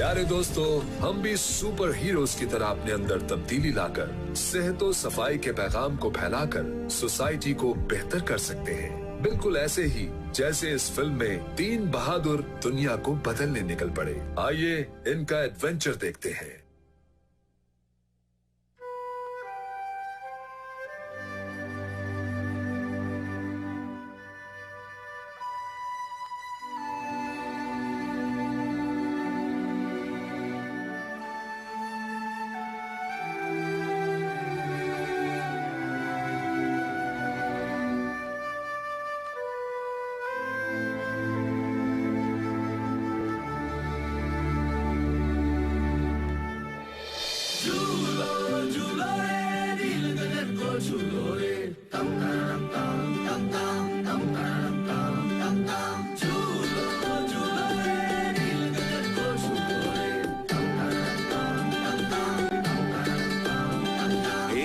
प्यारे दोस्तों, हम भी सुपर हीरोज की तरह अपने अंदर तब्दीली लाकर सेहत और सफाई के पैगाम को फैलाकर सोसाइटी को बेहतर कर सकते हैं। बिल्कुल ऐसे ही जैसे इस फिल्म में 3 बहादुर दुनिया को बदलने निकल पड़े। आइए इनका एडवेंचर देखते हैं।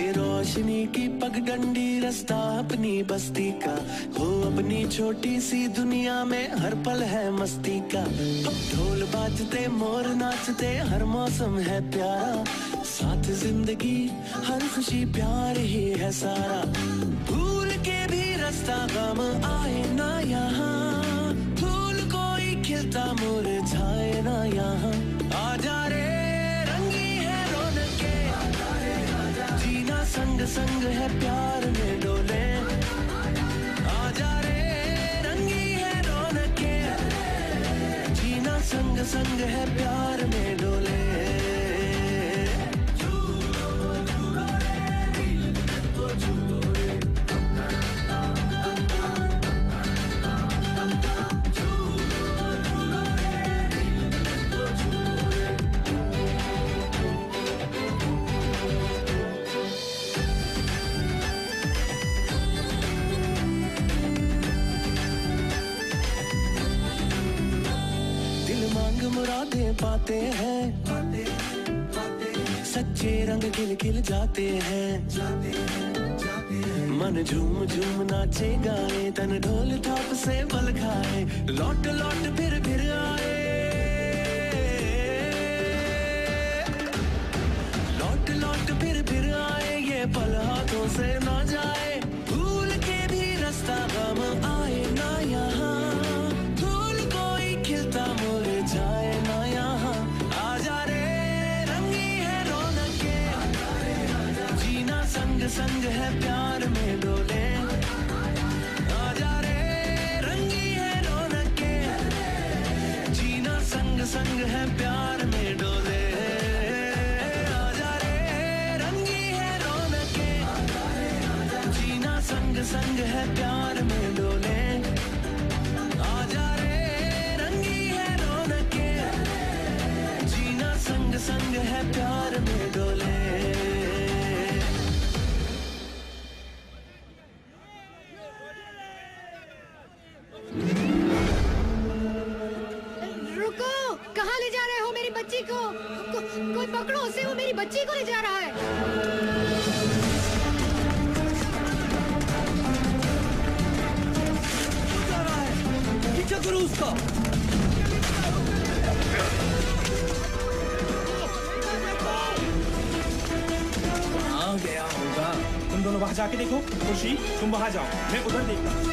रोशनी की पगडंडी रास्ता अपनी बस्ती का हो, अपनी छोटी सी दुनिया में हर पल है मस्ती का। ढोल बाजते मोर नाचते हर मौसम है प्यारा, साथ जिंदगी हर खुशी प्यार ही है सारा। भूल के भी रास्ता गम आए ना यहाँ, फूल कोई खिलता मुरझाए ना यहाँ। आजा रे रंगी है रौनके, जीना संग संग है प्यार में डोले। आजा रे रंगी है रौनके, जीना संग संग है प्यार में डोले। मुरादें पाते हैं, सच्चे रंग खिल खिल जाते हैं। मन झूम झूम नाचे गाए, तन ढोल थाप से बल खाए। लौट लौट फिर आए, लौट लौट फिर आए, ये पल हाथों से ना जाए। भूल के भी रास्ता गम आए ना यहाँ, फूल कोई खिलता मुरझाए ना यहाँ। आजा रे रंगी है रौनके, जीना संग संग है प्यार में डोले। आजा रे रंगी है रौनके, जीना संग संग है प्यार में डोले। आजा रे रंगी है रौनके, जीना संग संग है प्यार में डोले। आजा रे रंगी है रौनके, जीना संग संग है प्यार में डोले। रुको, कहाँ ले जा रहे हो मेरी बच्ची को? कोई पकड़ो उसे, वो मेरी बच्ची को ले जा रहा है। पीछे करो उसका। आ गया होगा। तुम दोनों वहां जाके देखो। खुशी, तुम वहां जाओ, मैं उधर देखता हूं।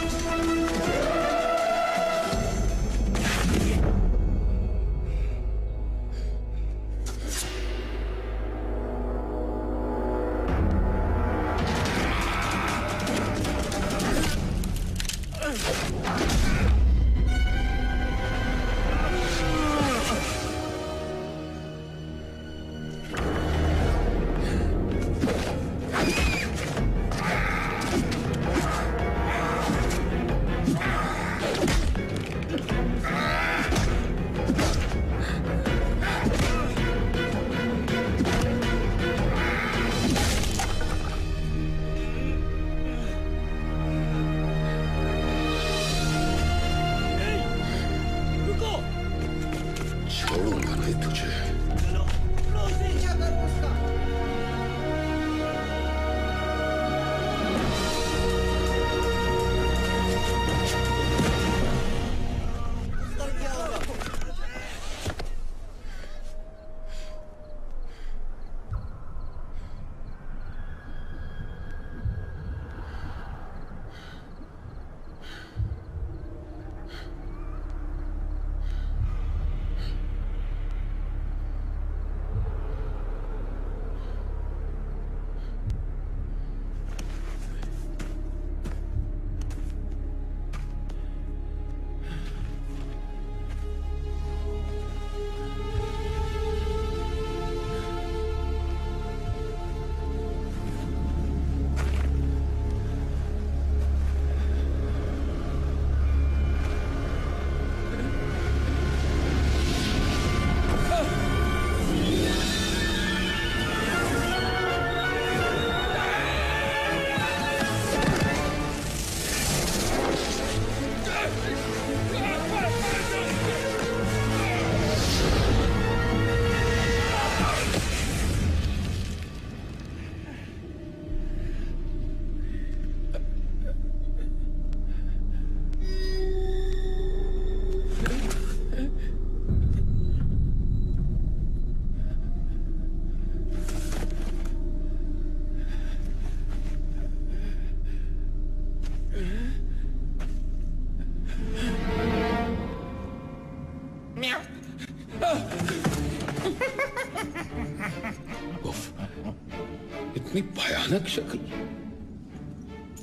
इतनी भयानक शक्ल।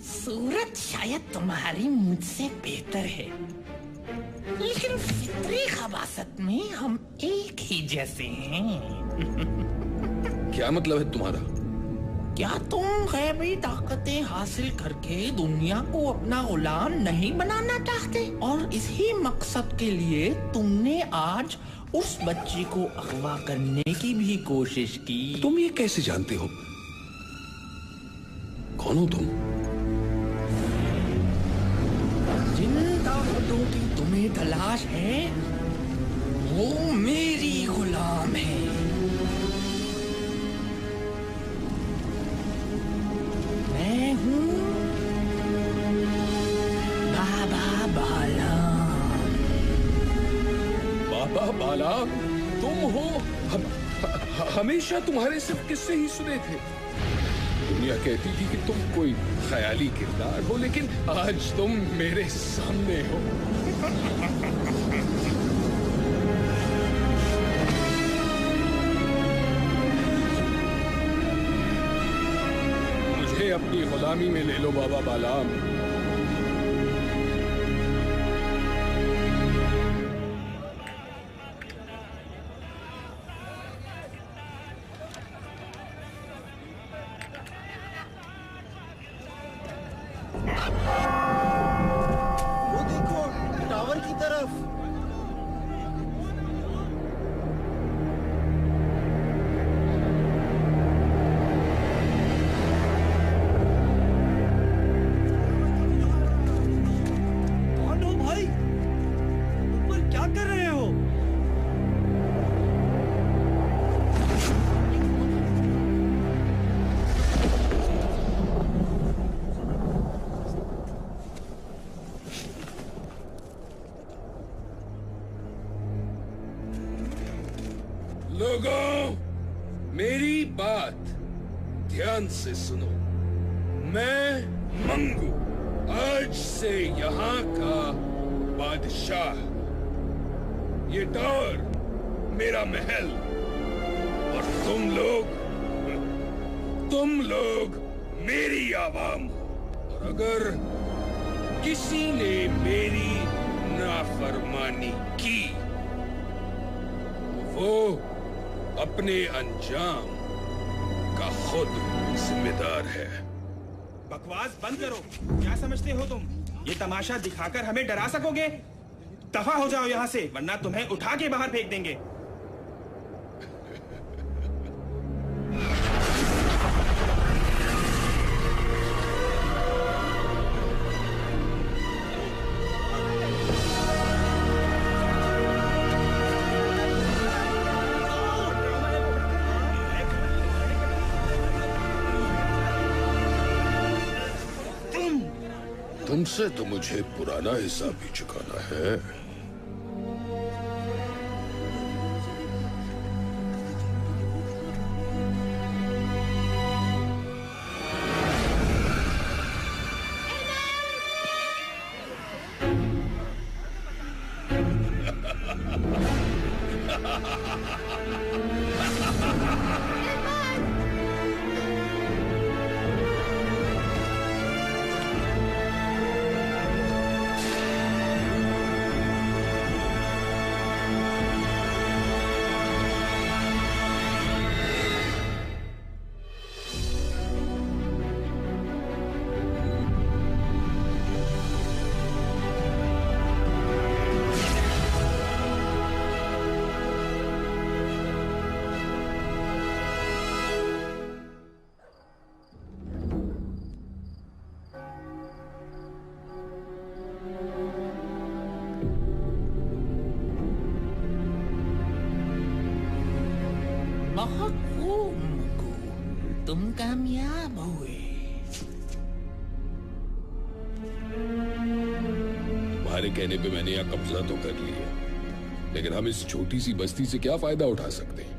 सूरत शायद तुम्हारी मुझसे बेहतर है, लेकिन फितरी खबासत में हम एक ही जैसे हैं। क्या मतलब है तुम्हारा? क्या तुम गैबी ताकतें हासिल करके दुनिया को अपना गुलाम नहीं बनाना चाहते? और इसी मकसद के लिए तुमने आज उस बच्ची को अगवा करने की भी कोशिश की। तुम ये कैसे जानते हो? कौन हो तुम? जिन ताकतों की तुम्हें तलाश है वो मेरी गुलाम है। मैं हूँ बाबा बाला। बाबा बाला तुम हो? हमेशा तुम्हारे सिर्फ किस्से ही सुने थे। दुनिया कहती थी कि तुम कोई ख्याली किरदार हो, लेकिन आज तुम मेरे सामने हो। मुझे अपनी गुलामी में ले लो बाबा बालाम। वो देखो टावर की तरफ। कौन हो भाई? ऊपर क्या कर रहे हो? लोगों, मेरी बात ध्यान से सुनो। मैं मंगू आज से यहाँ का बादशाह। ये टावर मेरा महल, और तुम लोग मेरी आवाम हो। और अगर किसी ने मेरी नाफरमानी की तो वो अपने अंजाम का खुद जिम्मेदार है। बकवास बंद करो। क्या समझते हो तुम? ये तमाशा दिखाकर हमें डरा सकोगे? दफा हो जाओ यहाँ से, वरना तुम्हें उठा के बाहर फेंक देंगे। तुमसे तो मुझे पुराना हिसाब भी चुकाना है। बहुत खूब मुकू, तुम कामयाब हुए। तुम्हारे कहने पे मैंने यहाँ कब्जा तो कर लिया, लेकिन हम इस छोटी सी बस्ती से क्या फायदा उठा सकते हैं?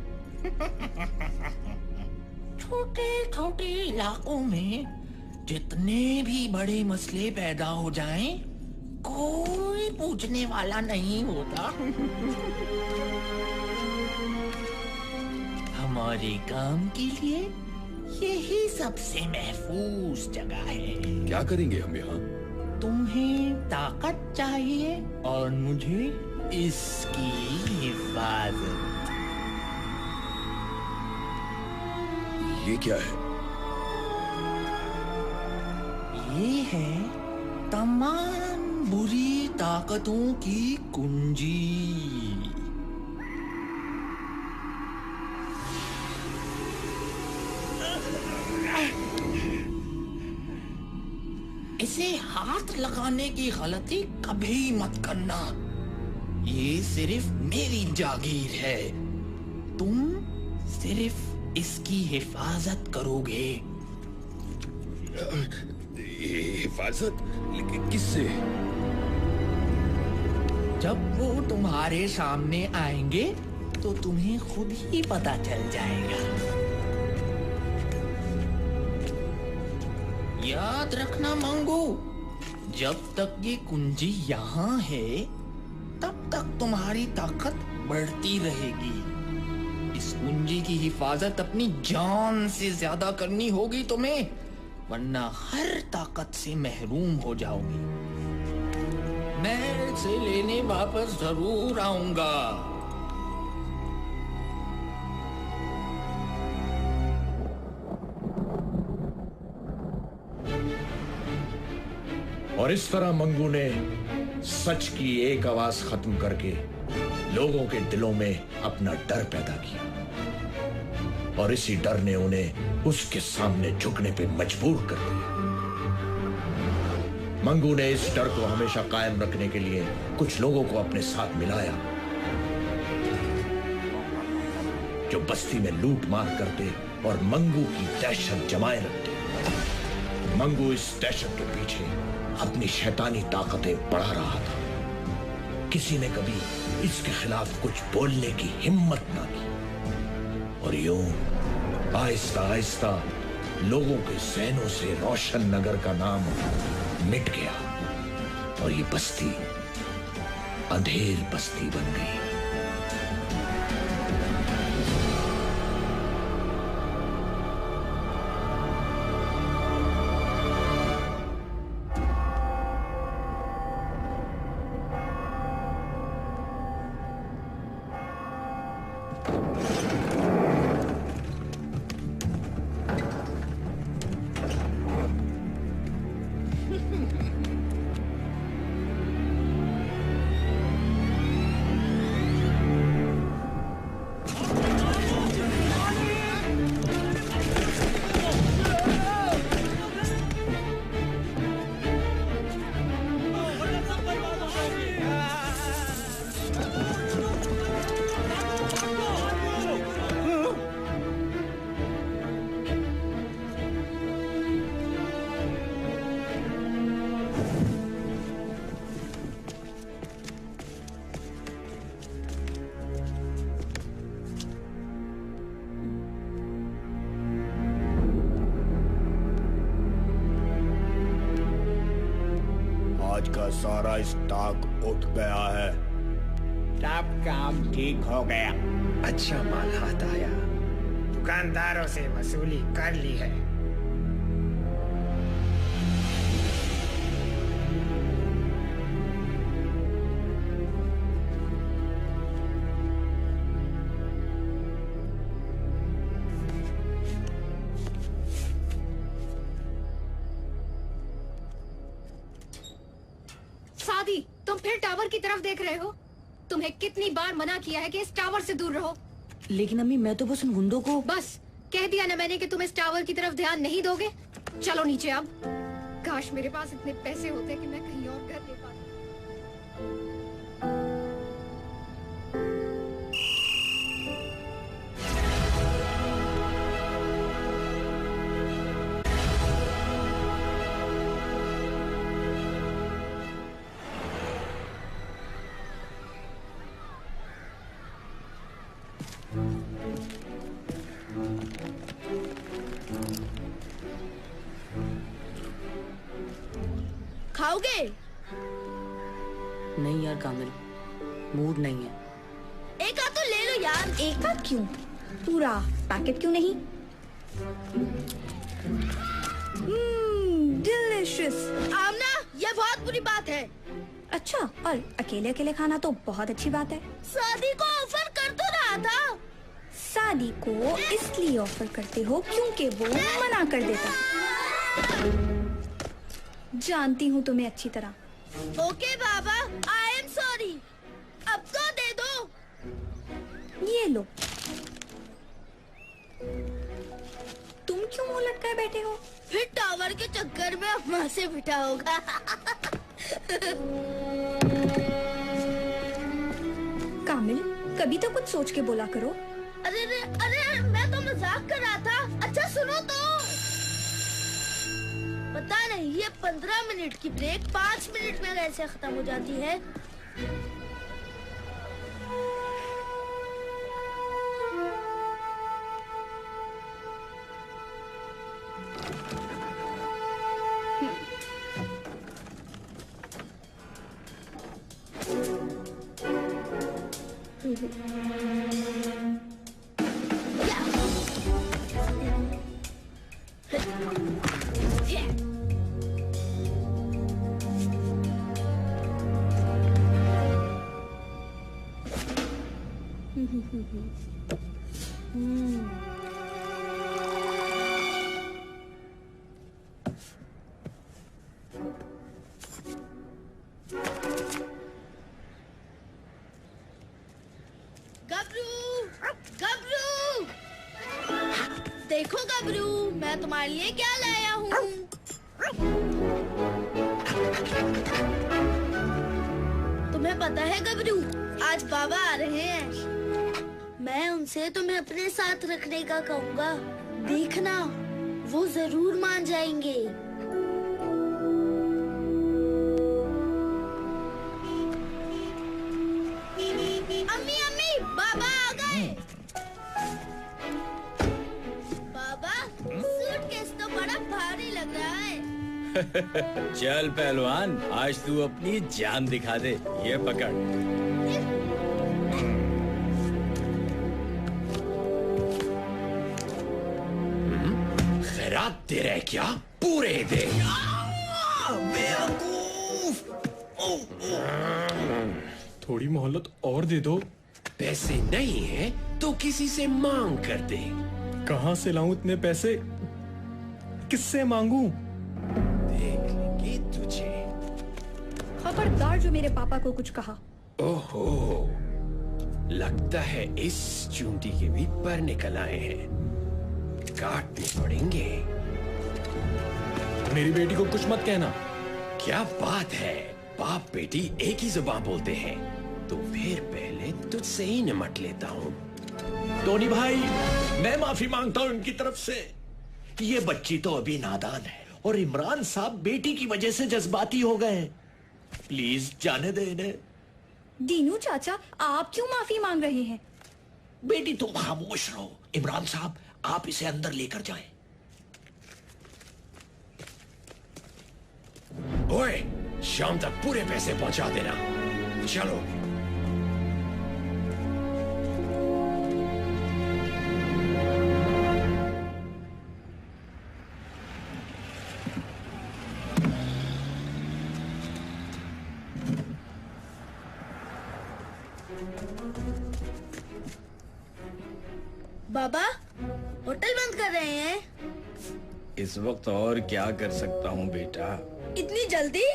छोटे छोटे इलाकों में जितने भी बड़े मसले पैदा हो जाएं, कोई पूछने वाला नहीं होता। हमारे काम के लिए यही सबसे महफूज जगह है। क्या करेंगे हम यहाँ? तुम्हें ताकत चाहिए और मुझे इसकी हिफाजत। ये क्या है? ये है तमाम बुरी ताकतों की कुंजी। इसे हाथ लगाने की गलती कभी मत करना। ये सिर्फ मेरी जागीर है। तुम सिर्फ इसकी हिफाजत करोगे। हिफाजत? लेकिन किससे? जब वो तुम्हारे सामने आएंगे तो तुम्हें खुद ही पता चल जाएगा। याद रखना मंगू, जब तक ये कुंजी यहाँ है तब तक तुम्हारी ताकत बढ़ती रहेगी। इस कुंजी की हिफाजत अपनी जान से ज्यादा करनी होगी तुम्हें, वरना हर ताकत से महरूम हो जाओगी। मैं इसे लेने वापस जरूर आऊंगा। और इस तरह मंगू ने सच की एक आवाज खत्म करके लोगों के दिलों में अपना डर पैदा किया, और इसी डर ने उन्हें उसके सामने झुकने पे मजबूर कर दिया। मंगू ने इस डर को हमेशा कायम रखने के लिए कुछ लोगों को अपने साथ मिलाया, जो बस्ती में लूट मार करते और मंगू की दहशत जमाए रखते। मंगू इस दहशत के पीछे अपनी शैतानी ताकतें बढ़ा रहा था। किसी ने कभी इसके खिलाफ कुछ बोलने की हिम्मत ना की, और यूं आहिस्ता आहिस्ता लोगों के ज़हनों से रोशन नगर का नाम मिट गया, और ये बस्ती अंधेर बस्ती बन गई। आज का सारा स्टॉक उठ गया है। सब काम ठीक हो गया। अच्छा माल हाथ आया। दुकानदारों से वसूली कर ली है। सादी, तुम फिर टावर की तरफ देख रहे हो? तुम्हें कितनी बार मना किया है कि इस टावर से दूर रहो। लेकिन अम्मी, मैं तो बस उन गुंडों को। बस कह दिया ना मैंने कि तुम इस टावर की तरफ ध्यान नहीं दोगे। चलो नीचे अब। काश मेरे पास इतने पैसे होते कि मैं कहीं और घर ले पाती। खाओगे? नहीं यार कामिल, मूड नहीं है। एक आध तो ले लो यार। एक आध क्यों? पूरा पैकेट क्यों नहीं? डिलिशियस। आमना, ये बहुत बुरी बात है। अच्छा, और अकेले अकेले खाना तो बहुत अच्छी बात है। शादी को ऑफर कर तो रहा था। शादी को इसलिए ऑफर करते हो क्योंकि वो मना कर देता। जानती हूँ तुम्हें अच्छी तरह। Okay Baba, I am sorry. अब तो दे दो। ये लो। तुम क्यों मुंह लटकाए बैठे हो? फिर टावर के चक्कर में अम्मा से पिटा होगा। कामिल, कभी तो कुछ सोच के बोला करो। अरे मैं तो मजाक कर रहा था। अच्छा सुनो तो। पता नहीं ये 15 मिनट की ब्रेक 5 मिनट में कैसे खत्म हो जाती है। गबरू, देखो गबरू, मैं तुम्हारे लिए क्या लाया हूँ। तुम्हें पता है गबरू, आज बाबा आ रहे हैं। मैं उनसे तुम्हें अपने साथ रखने का कहूँगा। देखना, वो जरूर मान जाएंगे। अम्मी अम्मी, बाबा आ गए। बाबा, सूटकेस तो बड़ा भारी लग रहा है। चल पहलवान, आज तू अपनी जान दिखा दे। ये पकड़। खैरात दे रहे क्या? पूरे दे। थोड़ी मोहलत और दे दो। पैसे नहीं है तो किसी से मांग कर दे। कहाँ से लाऊं इतने पैसे? किससे मांगूं? देख लेंगे तुझे। खबरदार जो मेरे पापा को कुछ कहा। ओहो, लगता है इस चूंटी के भी पर निकल आए हैं। काटने पड़ेंगे। मेरी बेटी को कुछ मत कहना। क्या बात है, बाप बेटी एक ही जुबान बोलते हैं। तो फिर पहले तुझसे ही निमट लेता हूँ। टोनी भाई, मैं माफी मांगता हूँ इनकी तरफ से। ये बच्ची तो अभी नादान है और इमरान साहब बेटी की वजह से जज्बाती हो गए। प्लीज जाने दे इन्हें। दीनू चाचा, आप क्यों माफी मांग रहे हैं? बेटी तुम खामोश रहो। इमरान साहब, आप इसे अंदर लेकर जाएं। ओए, शाम तक पूरे पैसे पहुंचा देना। चलो। बाबा, होटल बंद कर रहे हैं। इस वक्त और क्या कर सकता हूँ बेटा? इतनी जल्दी?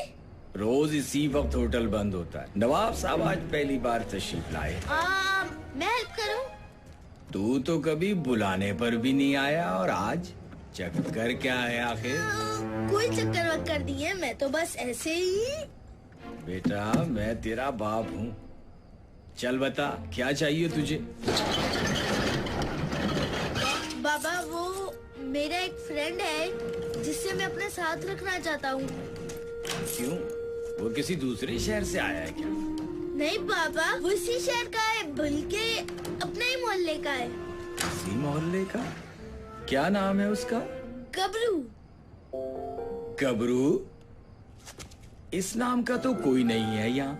रोज इसी वक्त होटल बंद होता है। नवाब साहब आज पहली बार तशरीफ लाए। मैं हेल्प करूं? तू तो कभी बुलाने पर भी नहीं आया और आज चक्कर क्या है आखिर? कोई चक्कर वक्कर नहीं है, मैं तो बस ऐसे ही। बेटा, मैं तेरा बाप हूँ। चल बता, क्या चाहिए तुझे? बाबा, वो मेरा एक फ्रेंड है जिससे मैं अपने साथ रखना चाहता हूँ। क्यों? वो किसी दूसरे शहर से आया है क्या? नहीं बाबा, वो इसी शहर का है, बल्कि अपने ही मोहल्ले का है। इसी मोहल्ले का? क्या नाम है उसका? गबरू। गबरू? इस नाम का तो कोई नहीं है यहाँ।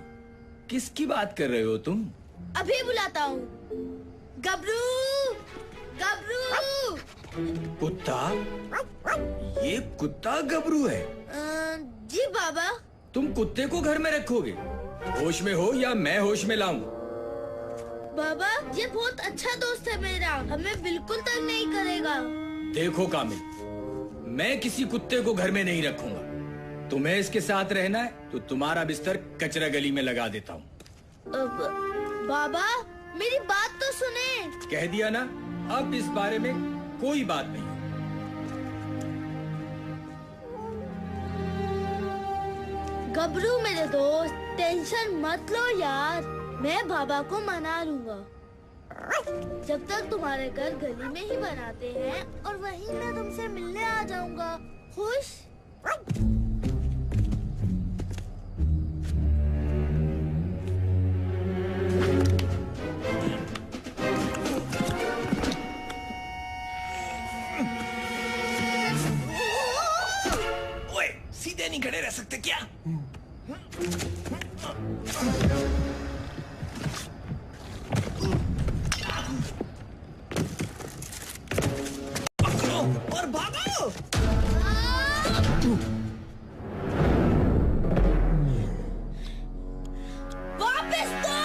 किसकी बात कर रहे हो तुम? अभी बुलाता हूँ। गबरू, गबरू। कुत्ता? ये कुत्ता गबरू है? जी बाबा। तुम कुत्ते को घर में रखोगे? होश में हो या मैं होश में लाऊं? बाबा, ये बहुत अच्छा दोस्त है मेरा, हमें बिल्कुल तंग नहीं करेगा। देखो कामिल, मैं किसी कुत्ते को घर में नहीं रखूंगा। तुम्हें इसके साथ रहना है तो तुम्हारा बिस्तर कचरा गली में लगा देता हूँ। बाबा, मेरी बात तो सुने। कह दिया ना, अब इस बारे में कोई बात नहीं। गबरू मेरे दोस्त, टेंशन मत लो यार, मैं बाबा को मना लूंगा। जब तक तुम्हारे घर गली में ही बनाते हैं और वहीं मैं तुमसे मिलने आ जाऊंगा। खुश? ओए, सीधे नहीं खड़े रह सकते क्या? और भागो! वापस तो!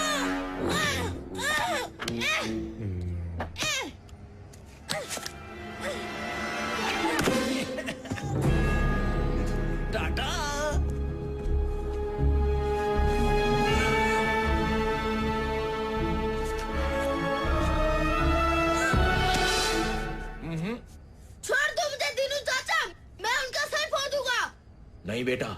टाटा। छोड़ दो मुझे दीनू चाचा, मैं उनका सर फोड़ दूंगा। नहीं बेटा,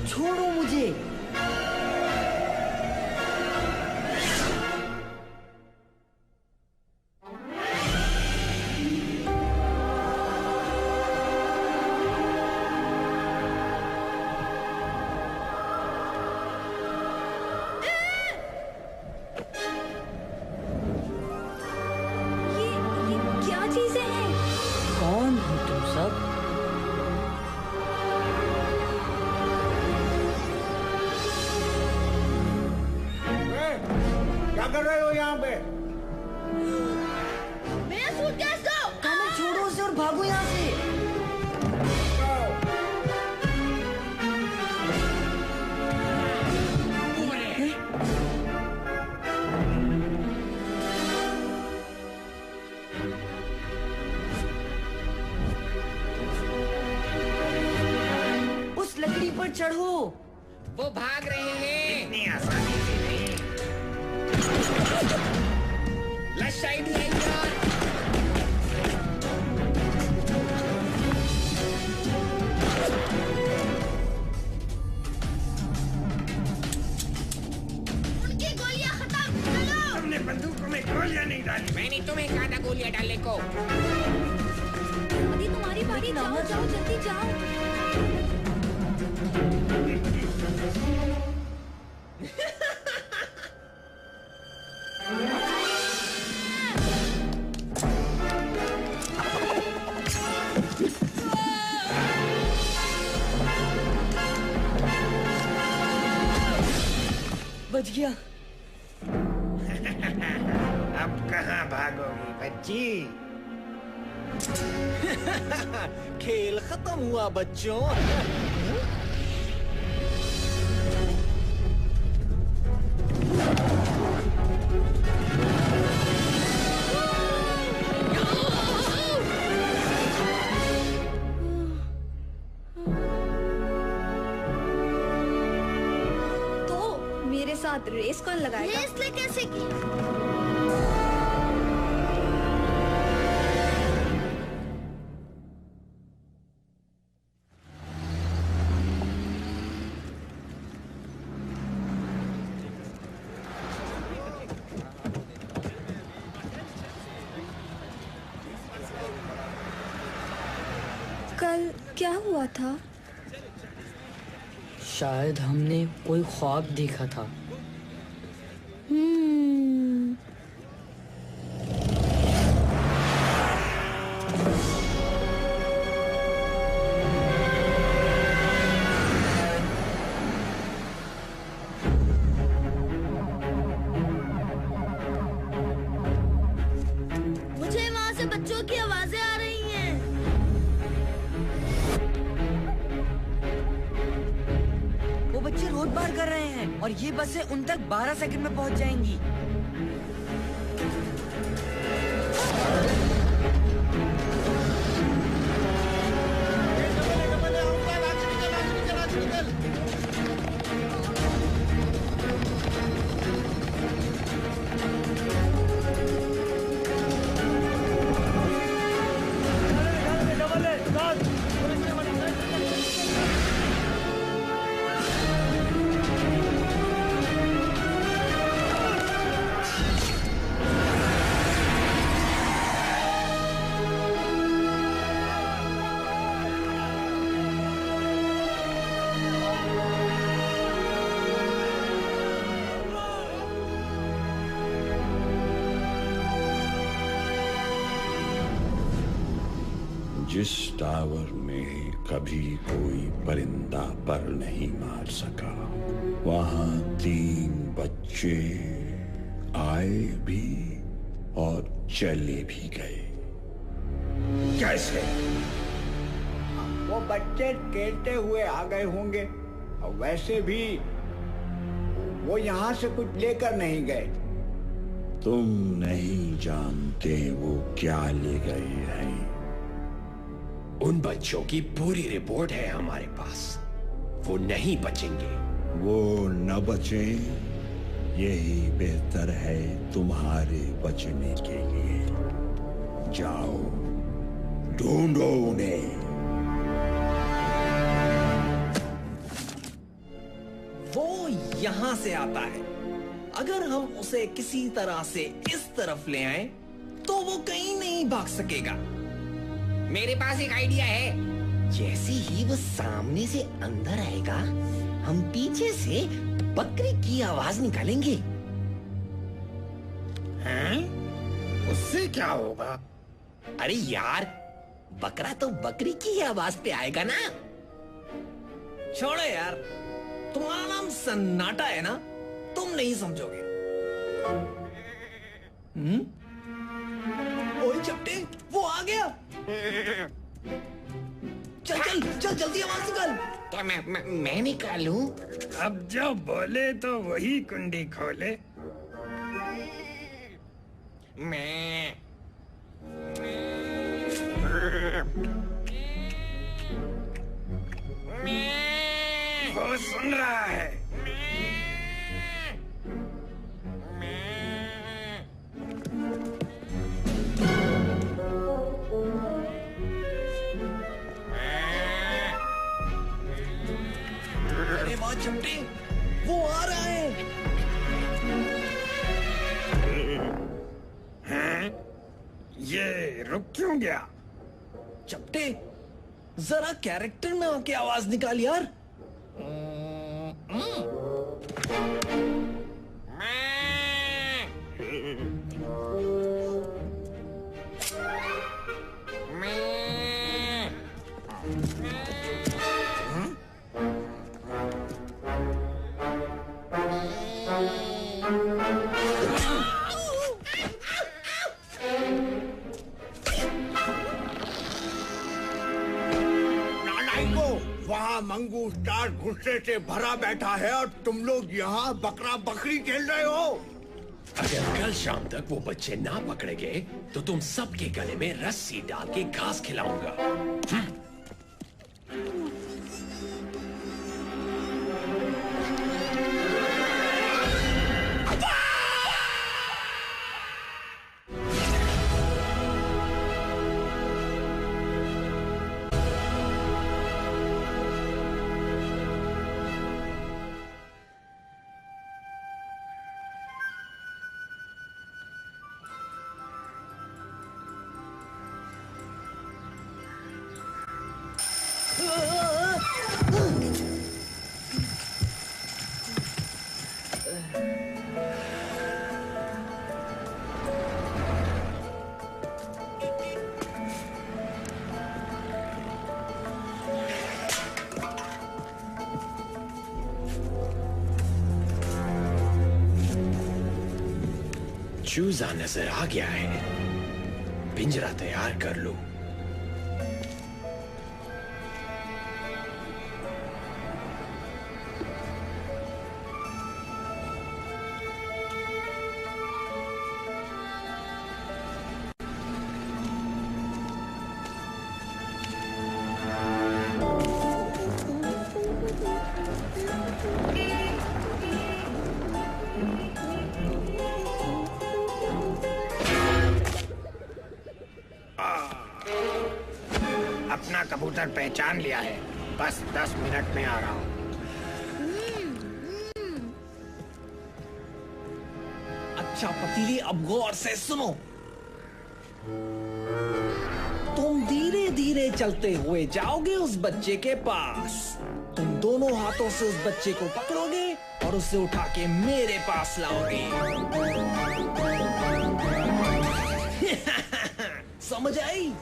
छोड़ो मुझे। ये क्या चीजें हैं? कौन हो तुम सब? क्या कर रहे हो यहाँ पे? मेरा सूटकेस दो। कामल छोड़ो उसे और भागो यहाँ से। उस लकड़ी पर चढ़ो। वो भाग रहे हैं। इतनी आसानी से नहीं। लेफ्ट साइड है यार। उनकी गोलियां खत्म। चलो। तुमने बंदूकों में गोलियां नहीं डाली। मैंने तुम्हें कहा था गोलियां डालने को। अभी तुम्हारी बारी, जाओ जाओ जल्दी जाओ। बच गया। अब कहाँ भागोगी बच्ची? खेल खत्म हुआ बच्चों। तो मेरे साथ रेस कौन लगाएगा? रेस ले कैसे की? कल क्या हुआ था? शायद हमने कोई ख्वाब देखा था। मुझे वहाँ से बच्चों की आवाजें आ रही हैं। वो बच्चे रोड पार कर रहे हैं और ये बसें उन तक 12 सेकंड में पहुंच जाएंगी। जिस टावर में कभी कोई परिंदा पर नहीं मार सका, वहां 3 बच्चे आए भी और चले भी गए। कैसे? वो बच्चे खेलते हुए आ गए होंगे और वैसे भी वो यहाँ से कुछ लेकर नहीं गए। तुम नहीं जानते वो क्या ले गए हैं। उन बच्चों की पूरी रिपोर्ट है हमारे पास। वो नहीं बचेंगे। वो न बचे, यही बेहतर है तुम्हारे बचने के लिए। जाओ, ढूंढो उन्हें। वो यहाँ से आता है। अगर हम उसे किसी तरह से इस तरफ ले आए तो वो कहीं नहीं भाग सकेगा। मेरे पास एक आइडिया है। जैसे ही वो सामने से अंदर आएगा, हम पीछे से बकरी की आवाज निकालेंगे। हैं? उससे क्या होगा? अरे यार, बकरा तो बकरी की आवाज पे आएगा ना। छोड़ो यार, तुम्हारा नाम सन्नाटा है ना, तुम नहीं समझोगे। ओए चपटे, वो आ गया। चल चल चल, जल्दी आवाज निकाल। क्या मैं निकालूं? अब जो बोले तो वही कुंडी खोले। मैं वो सुन रहा है। अरे वाह चपटे, वो आ रहा है। हैं? ये रुक क्यों गया? चपटे, जरा कैरेक्टर में आके आवाज निकाल यार। वहाँ मंगू स्टार गुस्से से भरा बैठा है और तुम लोग यहाँ बकरा बकरी खेल रहे हो। अगर कल शाम तक वो बच्चे ना पकड़े गए तो तुम सबके गले में रस्सी डाल के घास खिलाऊंगा। चूजा नजर आ गया है, पिंजरा तैयार कर लो। अपना कबूतर पहचान लिया है, बस 10 मिनट में आ रहा हूँ। अच्छा पतीली, अब गौर से सुनो। तुम धीरे धीरे चलते हुए जाओगे उस बच्चे के पास। तुम दोनों हाथों से उस बच्चे को पकड़ोगे और उसे उठा के मेरे पास लाओगे। समझ आई?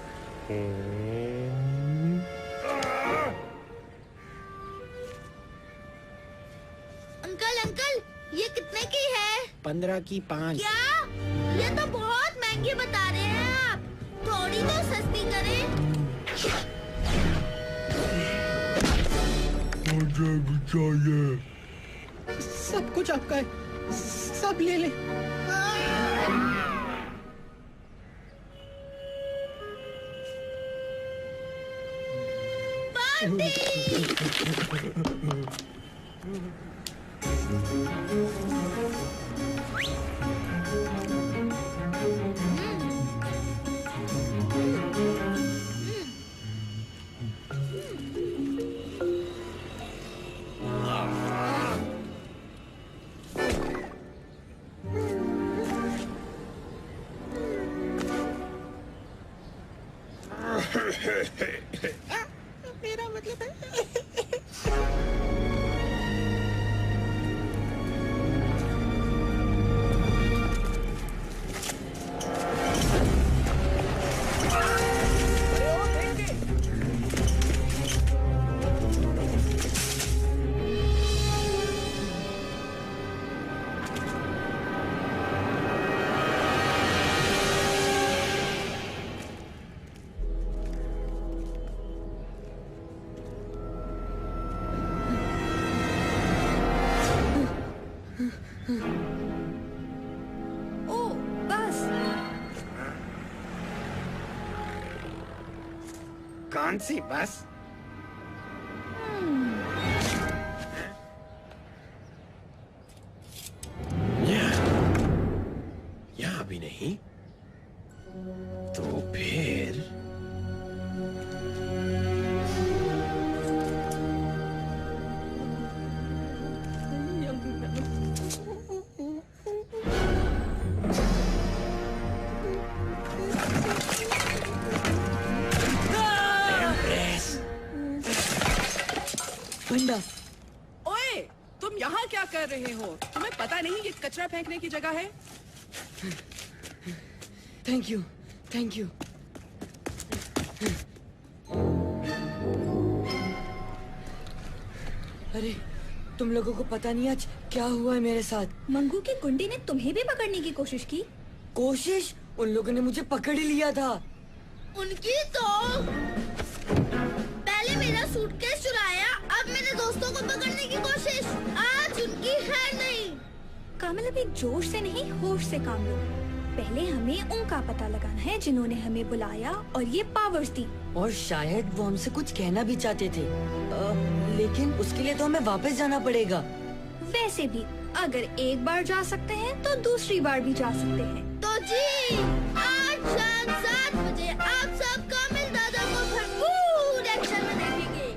अंकल, ये कितने की है? 15 की 5। क्या? ये तो बहुत महंगी बता रहे हैं आप। थोड़ी तो सस्ती करें। मुझे भी चाहिए। सब कुछ आपका है, सब ले ले। मेरा मतलब है कौन सी बस? यहाँ भी नहीं तो फिर ओए, तुम यहाँ क्या कर रहे हो? तुम्हें पता नहीं ये कचरा फेंकने की जगह है? Thank you, thank you. अरे, तुम लोगों को पता नहीं आज क्या हुआ है मेरे साथ। मंगू की गुंडी ने तुम्हें भी पकड़ने की कोशिश की। कोशिश? उन लोगों ने मुझे पकड़ ही लिया था। उनकी तो पहले मेरा सूटकेस चुराया, अब मेरे दोस्तों को पकड़ने की कोशिश। आज उनकी है नहीं। कामिल, अभी जोश से नहीं होश से काम लो। पहले हमें उनका पता लगाना है जिन्होंने हमें बुलाया और ये पावर्स दी। और शायद वो हमसे कुछ कहना भी चाहते थे, लेकिन उसके लिए तो हमें वापस जाना पड़ेगा। वैसे भी अगर एक बार जा सकते हैं तो दूसरी बार भी जा सकते हैं। तो जी, आज शाम 7 बजे आप सब कामिल दादा को भरपूर एक्शन में देखेंगे।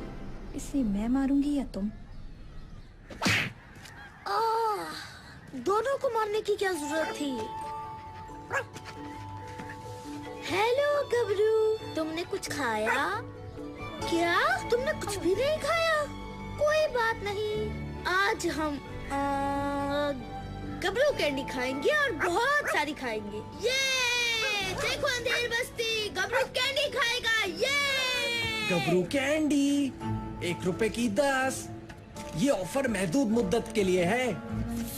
इसे मैं मारूंगी या तुम? दोनों को मारने की क्या जरूरत थी? हेलो गबरू, तुमने कुछ खाया क्या? तुमने कुछ भी नहीं खाया? कोई बात नहीं, आज हम गबरू कैंडी खाएंगे और बहुत सारी खाएंगे। ये देखो अंधेर बस्ती, गबरू कैंडी खाएगा। ये गबरू कैंडी 1 रुपए की 10। ये ऑफर महदूद मुद्दत के लिए है।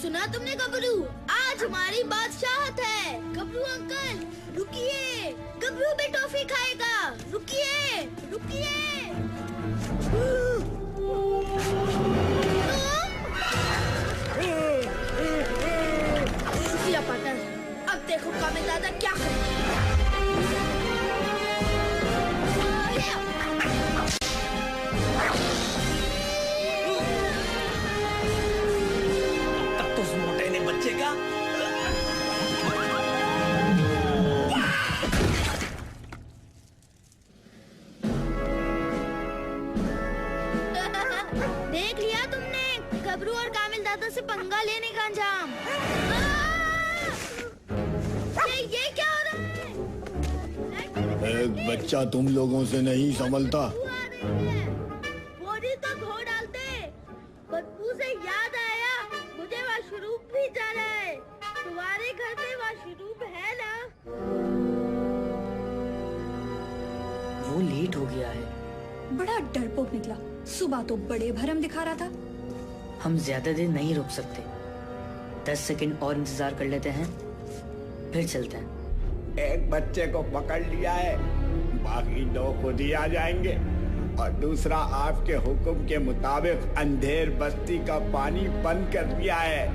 सुना तुमने गबरू? आज हमारी बादशाहत है। गबरू अंकल रुकिए, गबरू भी टॉफी खाएगा। रुकिए रुकिए। शुक्रिया पार्टनर। अब देखो कामिल दादा क्या करेंगे। तब तो उस मोटे ने बचेगा। देख लिया तुमने गबरू और कामिल दादा से पंगा लेने का अंजाम। ये क्या हो रहा है? एक बच्चा तुम लोगों से नहीं संभलता। बोरी तो धो डालते। बदबू से याद आया, मुझे वाशरूम भी जाना है। तुम्हारे घर में वाशरूम है ना? वो लेट हो गया है। बड़ा डरपोक निकला। सुबह तो बड़े भरम दिखा रहा था। हम ज्यादा देर नहीं रुक सकते। 10 सेकंड और इंतजार कर लेते हैं, फिर चलते हैं। एक बच्चे को पकड़ लिया है, बाकी 2 खुद ही आ जाएंगे। और दूसरा आपके हुक्म के मुताबिक अंधेर बस्ती का पानी बंद कर दिया है।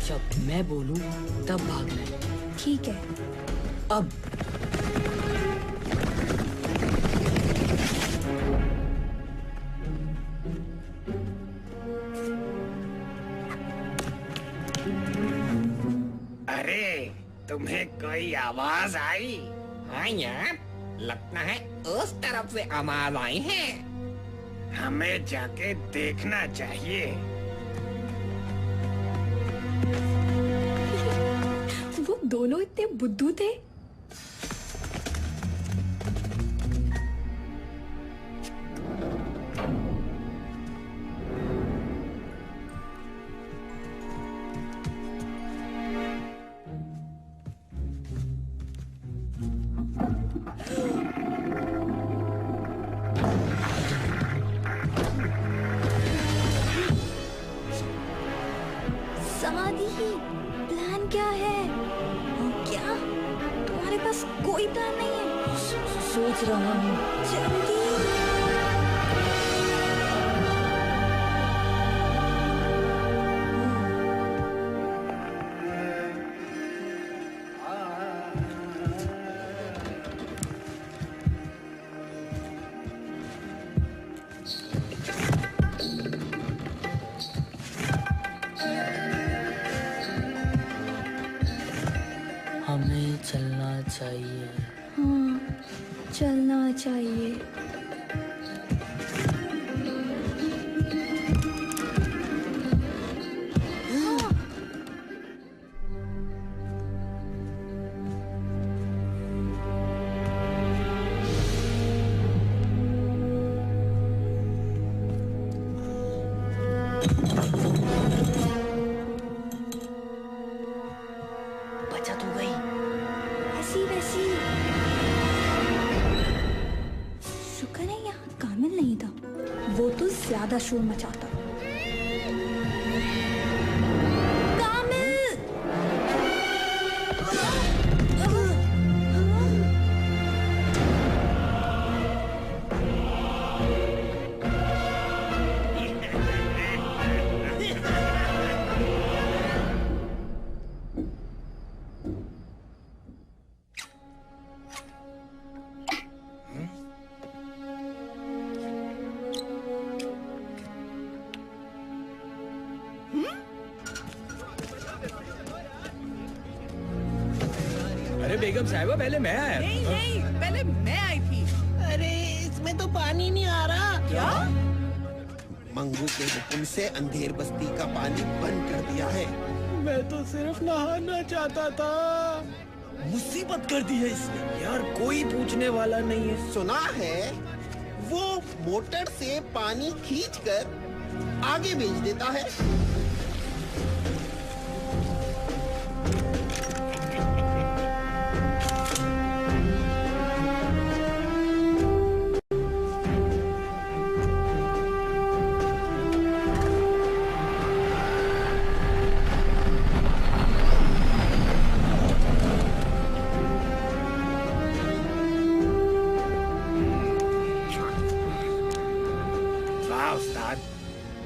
जब मैं बोलूं तब भागना है। ठीक है। अब तुम्हें कोई आवाज आई? हाँ यार, लगता है उस तरफ से आवाज आई है। हमें जाके देखना चाहिए। वो दोनों इतने बुद्धू थे। समाधि, प्लान क्या है? क्या तुम्हारे पास कोई प्लान नहीं है? सोच रहा हूँ। जल्दी। हमें चलना चाहिए। हाँ, चलना चाहिए। बचत हो गई। ऐसी वैसी। शुक्र है यहाँ कामिल नहीं था, वो तो ज्यादा शोर मचाता। अरे बेगम साहिबा, पहले मैं आया। नहीं नहीं, पहले मैं आई थी। अरे इसमें तो पानी नहीं आ रहा। क्या? मंगू के हुक्म से अंधेर बस्ती का पानी बंद कर दिया है। मैं तो सिर्फ नहाना चाहता था। मुसीबत कर दी है इसने। यार कोई पूछने वाला नहीं है। सुना है वो मोटर से पानी खींचकर आगे भेज देता है।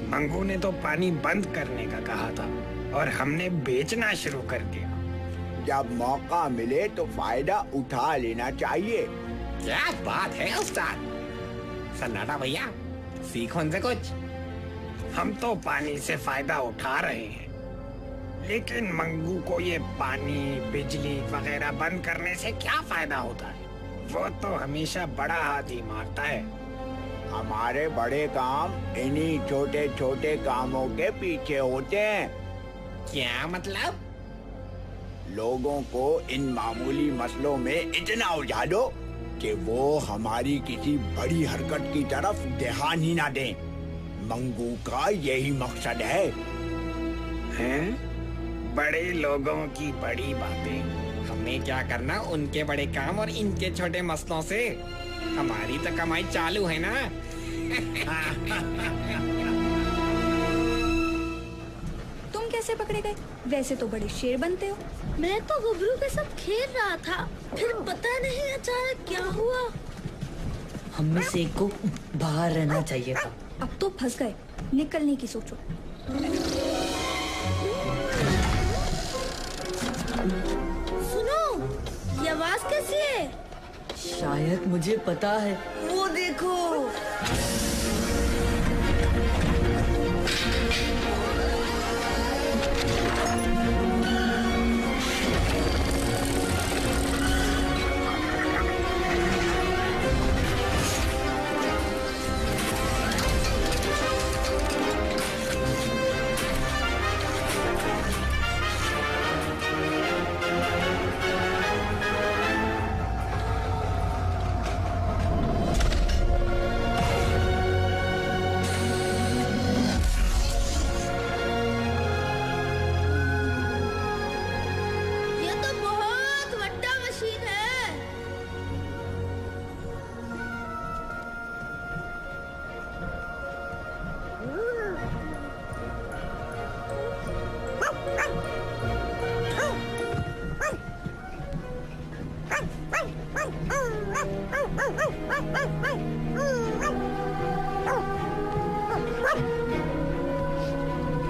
मंगू ने तो पानी बंद करने का कहा था और हमने बेचना शुरू कर दिया। जब मौका मिले तो फायदा उठा लेना चाहिए। क्या बात है उस्ताद। सन्नाटा भैया, सीखो उनसे कुछ। हम तो पानी से फायदा उठा रहे हैं, लेकिन मंगू को ये पानी, बिजली वगैरह बंद करने से क्या फायदा होता है? वो तो हमेशा बड़ा हाथ ही मारता है। हमारे बड़े काम इन्हीं छोटे छोटे कामों के पीछे होते हैं। क्या मतलब? लोगों को इन मामूली मसलों में इतना उलझा दो कि वो हमारी किसी बड़ी हरकत की तरफ ध्यान ही ना दें। मंगू का यही मकसद है। हैं? बड़े लोगों की बड़ी बातें। हमें क्या करना उनके बड़े काम और इनके छोटे मसलों से? हमारी तो कमाई चालू है ना। तुम कैसे पकड़े गए? वैसे तो बड़े शेर बनते हो। मैं तो गबरू के साथ खेल रहा था, फिर पता नहीं अचानक क्या हुआ। हम में से एक को बाहर रहना चाहिए था। अब तो फंस गए, निकलने की सोचो। सुनो, ये आवाज कैसी है? शायद मुझे पता है। वो देखो।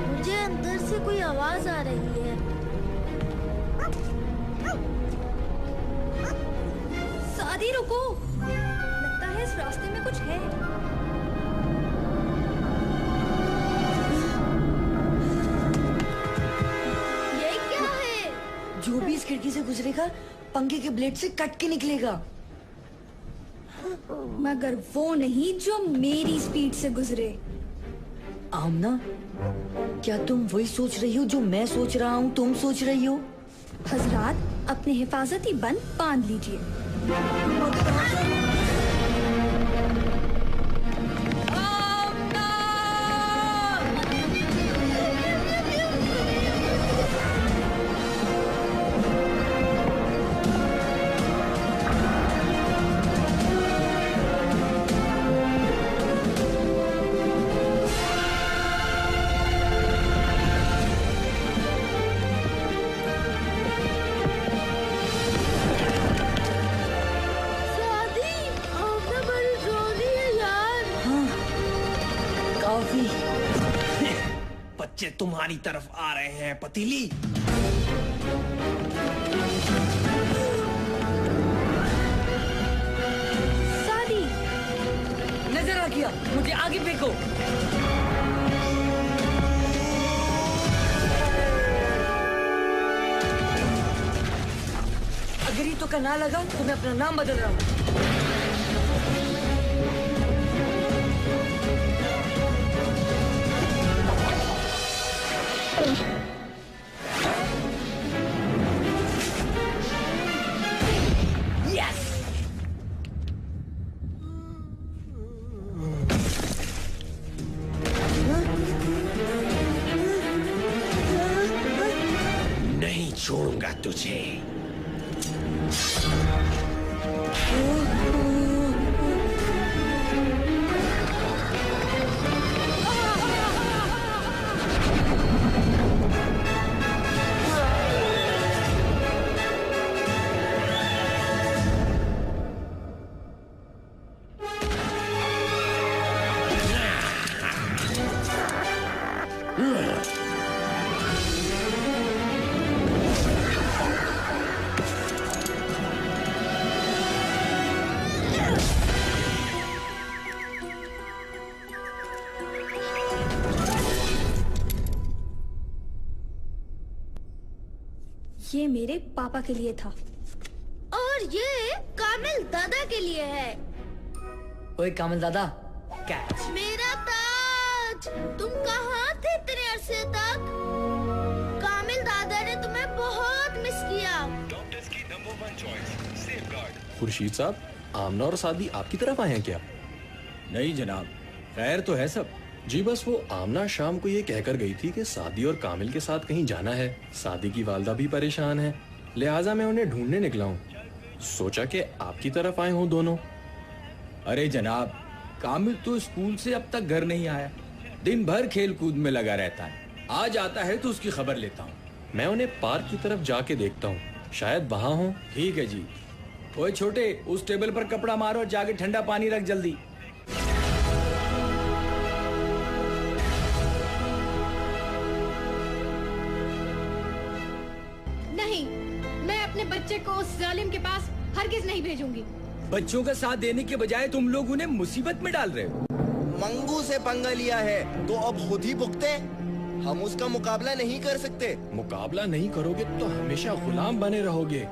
मुझे अंदर से कोई आवाज आ रही है। सादी रुको, लगता है इस रास्ते में कुछ है। ये क्या है? जो भी इस खिड़की से गुजरेगा पंखे के ब्लेड से कट के निकलेगा। मगर वो नहीं जो मेरी स्पीड से गुजरे। आमना, क्या तुम वही सोच रही हो जो मैं सोच रहा हूँ तुम सोच रही हो? हजरात, अपने हिफाजती बंद बांध लीजिए। बच्चे तुम्हारी तरफ आ रहे हैं पतीली। सादी, नजर आ गया, मुझे आगे फेंको। अगर ये तो ना लगा तो मैं अपना नाम बदल रहा हूँ। नहीं छोड़ूंगा तुझे। ये मेरे पापा के लिए था और ये कामिल दादा के लिए है। ओए कामिल दादा, कैच। मेरा ताज, तुम कहाँ थे इतने अरसे तक? कामिल दादा ने तुम्हें बहुत मिस किया। डॉक्टर्स की नंबर 1 चॉइस, सेफगार्ड। खुर्शीद साहब, आमना और सादी आपकी तरफ आए हैं क्या? नहीं जनाब, खैर तो है सब। जी बस वो आमना शाम को ये कहकर गई थी कि सादी और कामिल के साथ कहीं जाना है। सादी की वालदा भी परेशान है, लिहाजा मैं उन्हें ढूंढने निकला हूँ। सोचा कि आपकी तरफ आए हों दोनों। अरे जनाब, कामिल तो स्कूल से अब तक घर नहीं आया। दिन भर खेल कूद में लगा रहता है। आज आता है तो उसकी खबर लेता हूँ। मैं उन्हें पार्क की तरफ जाके देखता हूँ, शायद वहाँ हो। ठीक है जी। ओए छोटे, उस टेबल पर कपड़ा मारो और जाके ठंडा पानी रख जल्दी। नहीं, मैं अपने बच्चे को उस जालिम के पास हरगिज नहीं भेजूंगी। बच्चों का साथ देने के बजाय तुम लोग उन्हें मुसीबत में डाल रहे हो। मंगू से पंगा लिया है तो अब खुद ही भुगते। हम उसका मुकाबला नहीं कर सकते। मुकाबला नहीं करोगे तो हमेशा गुलाम बने रहोगे।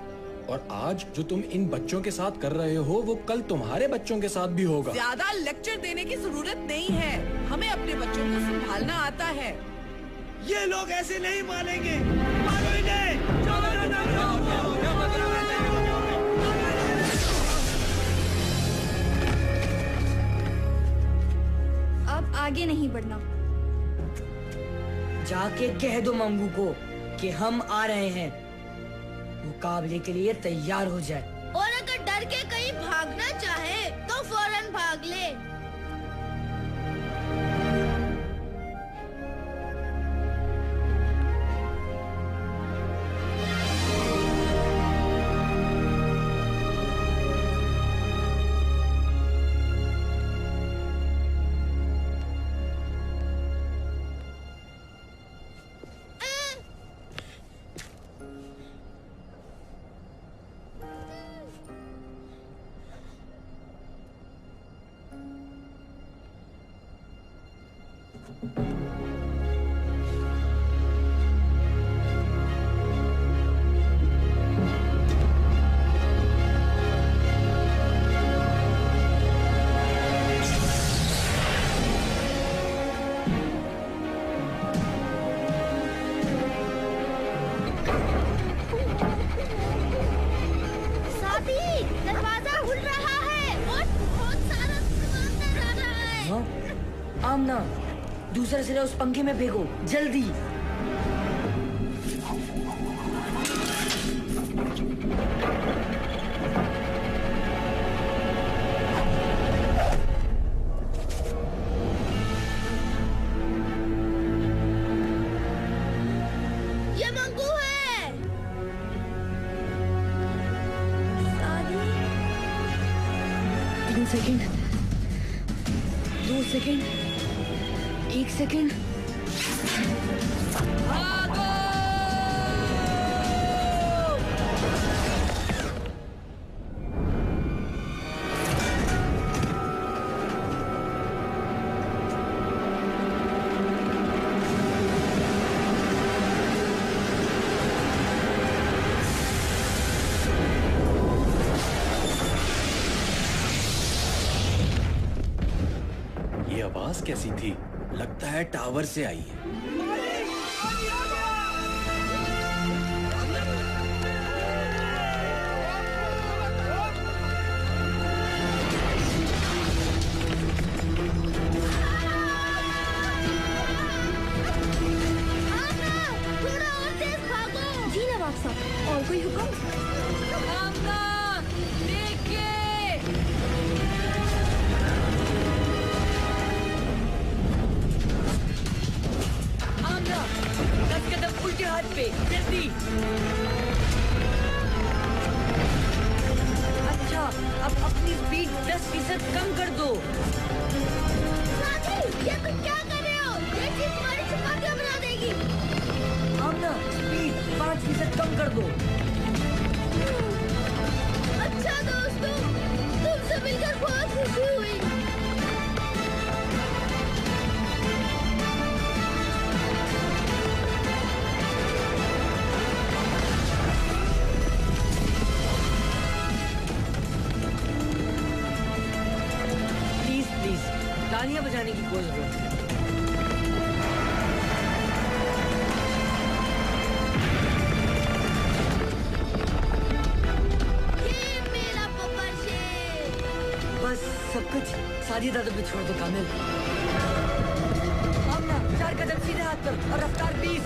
और आज जो तुम इन बच्चों के साथ कर रहे हो वो कल तुम्हारे बच्चों के साथ भी होगा। ज्यादा लेक्चर देने की जरूरत नहीं है, हमें अपने बच्चों को संभालना आता है। ये लोग ऐसे नहीं मानेंगे। मारो इन्हें। अब आगे नहीं बढ़ना। जाके कह दो मंगू को कि हम आ रहे हैं, मुकाबले के लिए तैयार हो जाए। और अगर डर के कहीं भागना चाहे तो फौरन भाग ले। आमना, दूसरा सिरा उस पंखे में फेंको, जल्दी। ये मंगू है। 3 सेकंड, 2 सेकंड, 1 सेकंड। ये आवाज कैसी थी? लगता है टावर से आई है। जी नवाब साहब, और कोई हुक्म? उल्टे हाथ पे, जल्दी। अच्छा, अब अपनी स्पीड 10% कम कर दो। साथी, ये तुम क्या कर रहे हो? ये चीज हमारी चपातियां बना देगी। आमना, स्पीड 5% कम कर दो। अच्छा दोस्तों, तुमसे मिलकर बहुत खुशी हुई। तालियां बजाने की कोई जरूरत नहीं। ये मेरा पप्पा शेर। बस सब कुछ सादी दादा पे छोड़ दो कामिल। आमना, 4 कदम सीधे हाथ पर और रफ्तार 20।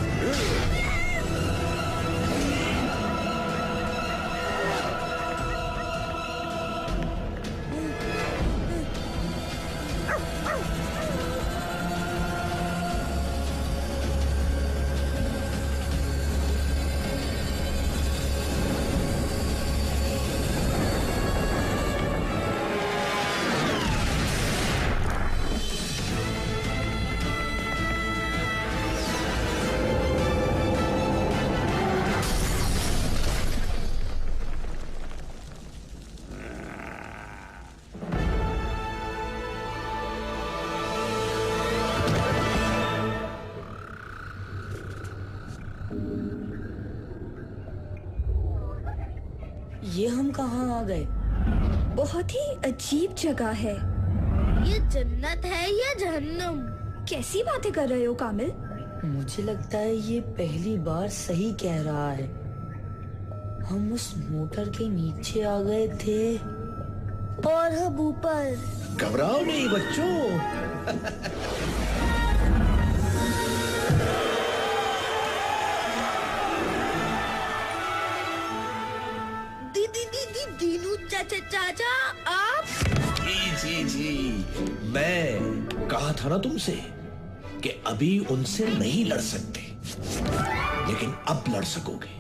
ये हम कहाँ आ गए? बहुत ही अजीब जगह है। ये जन्नत है या जहन्नम? कैसी बातें कर रहे हो कामिल? मुझे लगता है ये पहली बार सही कह रहा है। हम उस मोटर के नीचे आ गए थे और हम ऊपर। घबराओ नहीं बच्चों। दीनू चाचा आप? जी, मैं कहा था ना तुमसे कि अभी उनसे नहीं लड़ सकते, लेकिन अब लड़ सकोगे।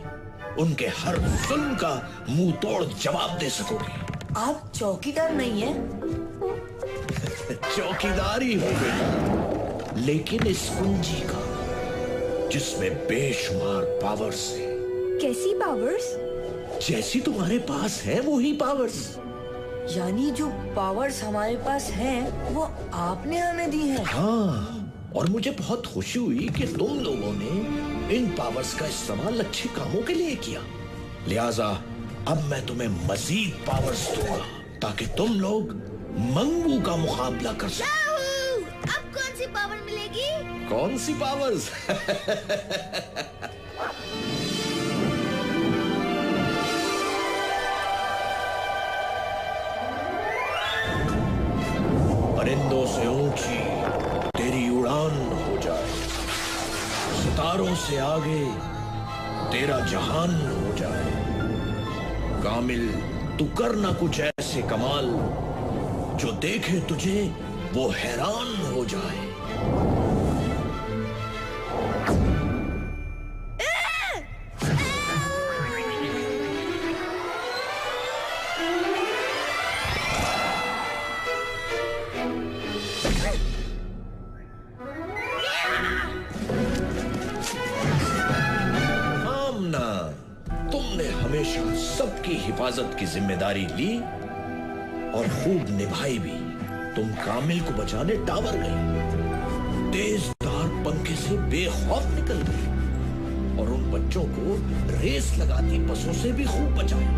उनके हर जुल्म का मुंह तोड़ जवाब दे सकोगे। आप चौकीदार नहीं है? चौकीदार ही हो गई, लेकिन इस कुंजी का जिसमें बेशुमार पावर्स है। कैसी पावर्स? जैसी तुम्हारे पास है वो ही पावर्स। यानी जो पावर्स हमारे पास हैं, वो आपने हमें दी है। हाँ, और मुझे बहुत खुशी हुई कि तुम लोगों ने इन पावर्स का इस्तेमाल अच्छे कामों के लिए किया। लिहाजा अब मैं तुम्हें मजीद पावर्स दूंगा ताकि तुम लोग मंगू का मुकाबला कर सको। अब कौन सी पावर मिलेगी? कौन सी पावर्स? परिंदों से ऊंची, सितारों से आगे तेरा जहान हो जाए। कामिल, तू कर ना कुछ ऐसे कमाल, जो देखे तुझे वो हैरान हो जाए। सबकी हिफाजत की जिम्मेदारी ली और खूब निभाई भी। तुम कामिल को बचाने टावर गई, तेजधार पंखे से बेखौफ निकल गई और उन बच्चों को रेस लगाती बसों से भी खूब बचाया।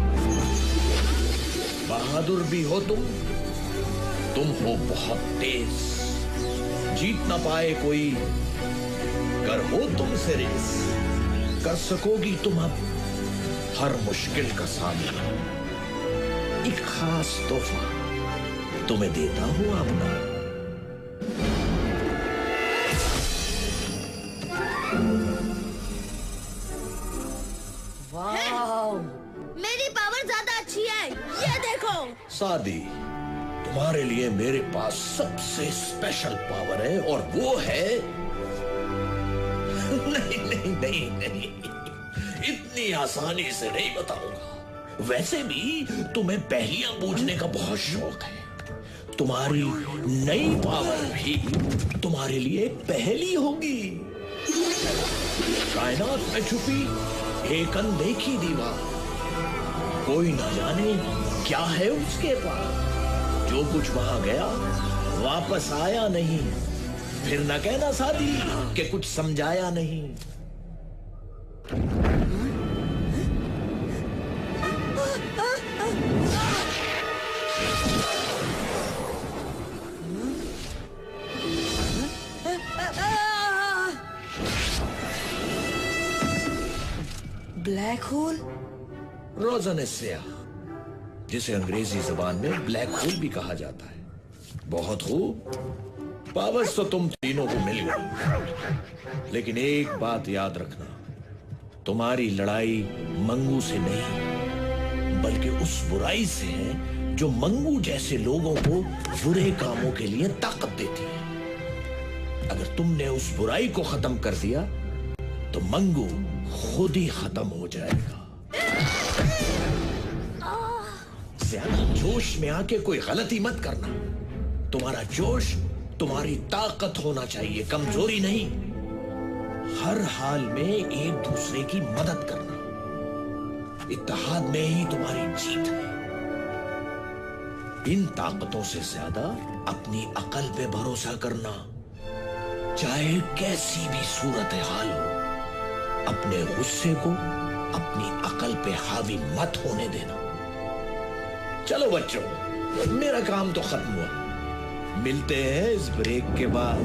बहादुर भी हो तुम हो बहुत तेज, जीत ना पाए कोई, कर हो तुमसे रेस, कर सकोगी तुम अब हर मुश्किल का सामना। एक खास तोहफा तुम्हें देता हूं आमना। वाह, मेरी पावर ज्यादा अच्छी है, ये देखो। सादी, तुम्हारे लिए मेरे पास सबसे स्पेशल पावर है और वो है नहीं नहीं नहीं नहीं, इतनी आसानी से नहीं बताऊंगा। वैसे भी तुम्हें पहेलियां पूछने का बहुत शौक है। तुम्हारी नई पावर भी तुम्हारे लिए पहेली होगी। कायनात में छुपी एक अनदेखी दीवार, कोई ना जाने क्या है उसके पास। जो कुछ वहां गया वापस आया नहीं, फिर न कहना सादी कि कुछ समझाया नहीं। ब्लैक होल, रोज़न स्याह, जिसे अंग्रेजी जबान में ब्लैक होल भी कहा जाता है। बहुत खूब, पावर्स तो तुम तीनों को मिल गई, लेकिन एक बात याद रखना, तुम्हारी लड़ाई मंगू से नहीं बल्कि उस बुराई से है जो मंगू जैसे लोगों को बुरे कामों के लिए ताकत देती है। अगर तुमने उस बुराई को खत्म कर दिया तो मंगू खुद ही खत्म हो जाएगा। ज्यादा जोश में आके कोई गलती मत करना। तुम्हारा जोश तुम्हारी ताकत होना चाहिए, कमजोरी नहीं। हर हाल में एक दूसरे की मदद करना, इत्तेहाद में ही तुम्हारी जीत है। इन ताकतों से ज्यादा अपनी अकल पे भरोसा करना, चाहे कैसी भी सूरत हाल हो। अपने गुस्से को अपनी अकल पे हावी मत होने देना। चलो बच्चों, मेरा काम तो खत्म हुआ, मिलते हैं इस ब्रेक के बाद।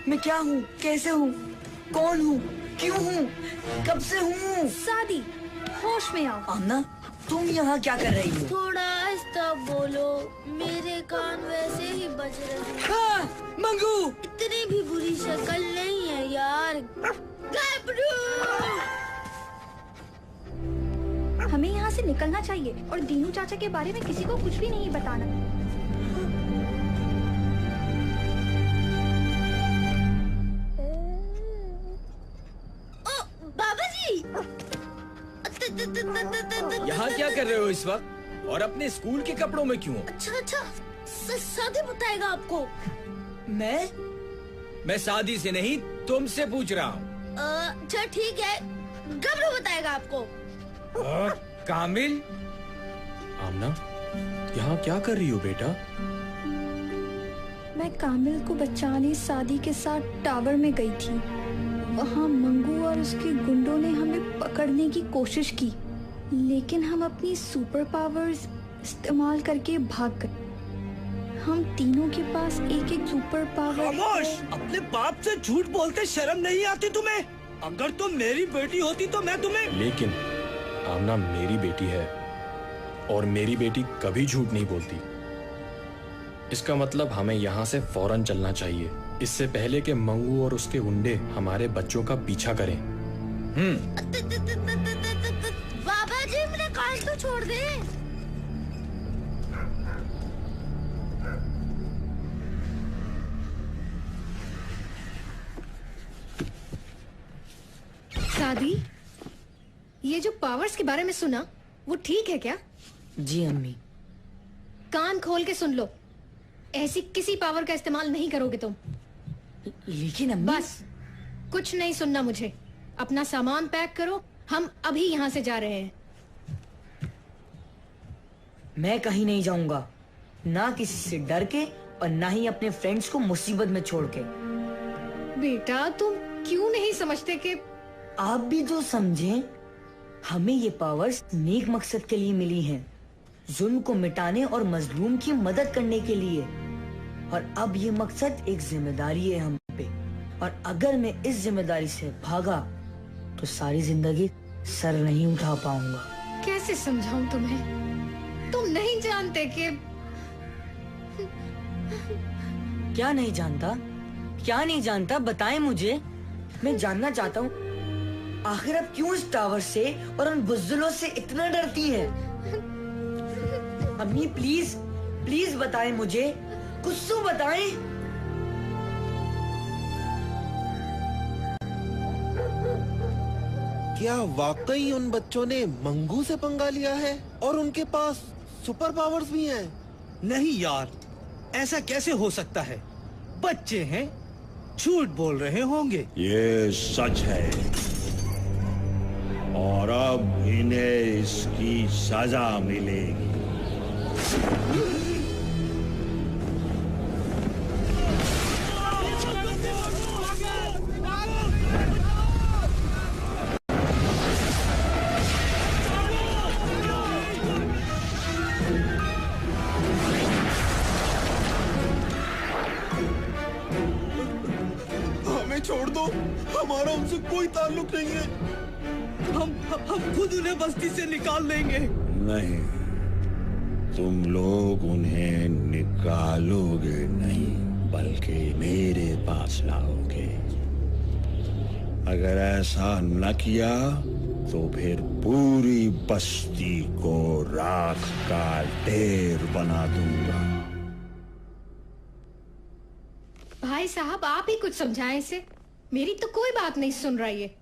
मैं क्या हूँ, कैसे हूँ, कौन हूँ, क्यों हूँ, कब से हूँ? सादी, होश में आओ। आमना, तुम यहाँ क्या कर रही हो? थोड़ा आहिस्ता बोलो, मेरे कान वैसे ही बज रहे हैं। मंगू, इतनी भी बुरी शक्ल नहीं है यार। हमें यहाँ से निकलना चाहिए और दीनू चाचा के बारे में किसी को कुछ भी नहीं बताना। ओ, बाबा जी, यहाँ क्या कर रहे हो इस वक्त? और अपने स्कूल के कपड़ों में क्यों? अच्छा, सादी बताएगा आपको। मैं शादी से नहीं, तुमसे पूछ रहा हूँ। अच्छा ठीक है, गबरू बताएगा आपको। कामिल, आमना, यहाँ क्या कर रही हो बेटा? मैं कामिल को बचाने सादी के साथ टावर में गई थी। वहाँ मंगू और उसके गुंडों ने हमें पकड़ने की कोशिश की, लेकिन हम अपनी सुपर पावर्स इस्तेमाल करके भाग गए। हम तीनों के पास एक एक सुपर पावर। खामोश! अपने बाप से झूठ बोलते शर्म नहीं आती तुम्हें? अगर तुम मेरी बेटी होती तो मैं तुम्हें। लेकिन आमना मेरी बेटी है और मेरी बेटी कभी झूठ नहीं बोलती। इसका मतलब हमें यहाँ से फौरन चलना चाहिए, इससे पहले कि मंगू और उसके गुंडे हमारे बच्चों का पीछा करें। बाबा जी, मेरा कान तो छोड़ दे। दादी, ये जो पावर्स के बारे में सुना वो ठीक है क्या? जी अम्मी। कान खोल के सुन लो, ऐसी किसी पावर का इस्तेमाल नहीं करोगे तुम। लेकिन अम्मी। बस कुछ नहीं सुनना मुझे। अपना सामान पैक करो, हम अभी यहाँ से जा रहे हैं। मैं कहीं नहीं जाऊंगा, ना किसी से डर के और ना ही अपने फ्रेंड्स को मुसीबत में छोड़ के। बेटा, तुम क्यों नहीं समझते कि आप भी जो समझें, हमें ये पावर्स नेक मकसद के लिए मिली हैं, जुल्म को मिटाने और मजलूम की मदद करने के लिए। और अब ये मकसद एक जिम्मेदारी है हम पे, और अगर मैं इस जिम्मेदारी से भागा तो सारी जिंदगी सर नहीं उठा पाऊंगा। कैसे समझाऊं तुम्हें? तुम नहीं जानते कि क्या नहीं जानता? क्या नहीं जानता? बताएं मुझे, मैं जानना चाहता हूँ। आखिर आप क्यों इस टावर से और उन बुज़दिलों से इतना डरती हैं? अम्मी प्लीज प्लीज बताएं मुझे, कुछ तो बताएं। क्या वाकई उन बच्चों ने मंगू से पंगा लिया है और उनके पास सुपर पावर्स भी हैं? नहीं यार, ऐसा कैसे हो सकता है? बच्चे हैं, झूठ बोल रहे होंगे। ये सच है और अब इन्हें इसकी सजा मिलेगी। हमें छोड़ दो, हमारा उनसे कोई ताल्लुक नहीं है। हम खुद उन्हें बस्ती से निकाल लेंगे। नहीं, तुम लोग उन्हें निकालोगे नहीं, बल्कि मेरे पास लाओगे। अगर ऐसा न किया तो फिर पूरी बस्ती को राख का ढेर बना दूंगा। भाई साहब, आप ही कुछ समझाएं इसे। मेरी तो कोई बात नहीं सुन रहा ये।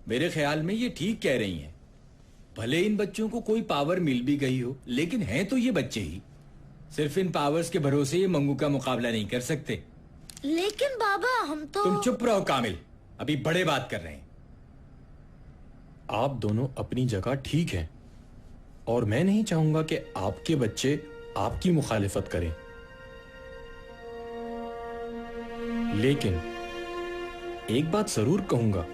मेरे ख्याल में ये ठीक कह रही हैं। भले इन बच्चों को कोई पावर मिल भी गई हो, लेकिन हैं तो ये बच्चे ही। सिर्फ इन पावर्स के भरोसे ये मंगू का मुकाबला नहीं कर सकते। लेकिन बाबा, हम तो। तुम चुप रहो कामिल, अभी बड़े बात कर रहे हैं। आप दोनों अपनी जगह ठीक हैं, और मैं नहीं चाहूंगा कि आपके बच्चे आपकी मुखालिफत करें। लेकिन एक बात जरूर कहूंगा,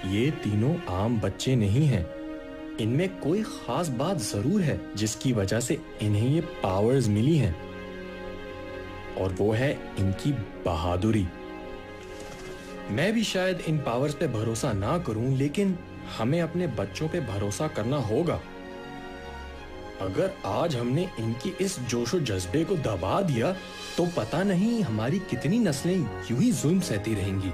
ये तीनों आम बच्चे नहीं हैं। इनमें कोई खास बात जरूर है जिसकी वजह से इन्हें ये पावर्स मिली हैं, और वो है इनकी बहादुरी। मैं भी शायद इन पावर्स पे भरोसा ना करूं, लेकिन हमें अपने बच्चों पे भरोसा करना होगा। अगर आज हमने इनकी इस जोशो जज्बे को दबा दिया तो पता नहीं हमारी कितनी नस्लें यूं ही जुल्म सहती रहेंगी।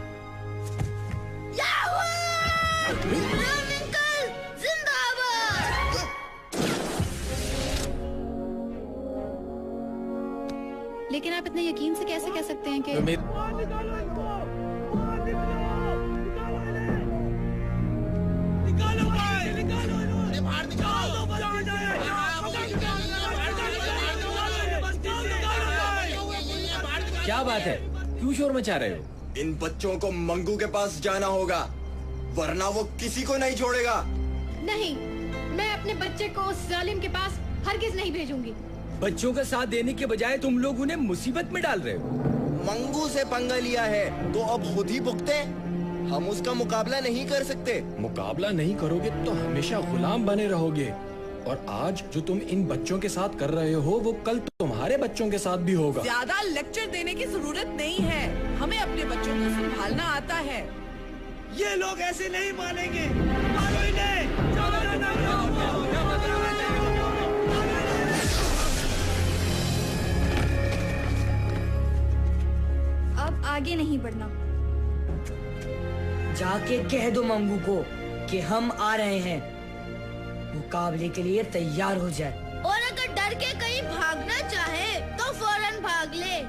लेकिन आप इतने यकीन से कैसे कह सकते हैं कि क्या बात है, क्यों शोर मचा रहे हो? इन बच्चों को मंगू के पास जाना होगा, वरना वो किसी को नहीं छोड़ेगा। नहीं, मैं अपने बच्चे को उस जालिम के पास हरगिज नहीं भेजूंगी। बच्चों का साथ देने के बजाय तुम लोग उन्हें मुसीबत में डाल रहे हो। मंगू से पंगा लिया है तो अब खुद ही भुगते। हम उसका मुकाबला नहीं कर सकते। मुकाबला नहीं करोगे तो हमेशा गुलाम बने रहोगे, और आज जो तुम इन बच्चों के साथ कर रहे हो वो कल तुम्हारे बच्चों के साथ भी होगा। ज्यादा लेक्चर देने की जरूरत नहीं है, हमें अपने बच्चों को संभालना आता है। ये लोग ऐसे नहीं मानेंगे। आगे नहीं बढ़ना। जाके कह दो मंगू को कि हम आ रहे हैं, मुकाबले के लिए तैयार हो जाए। और अगर डर के कहीं भागना चाहे तो फौरन भाग ले।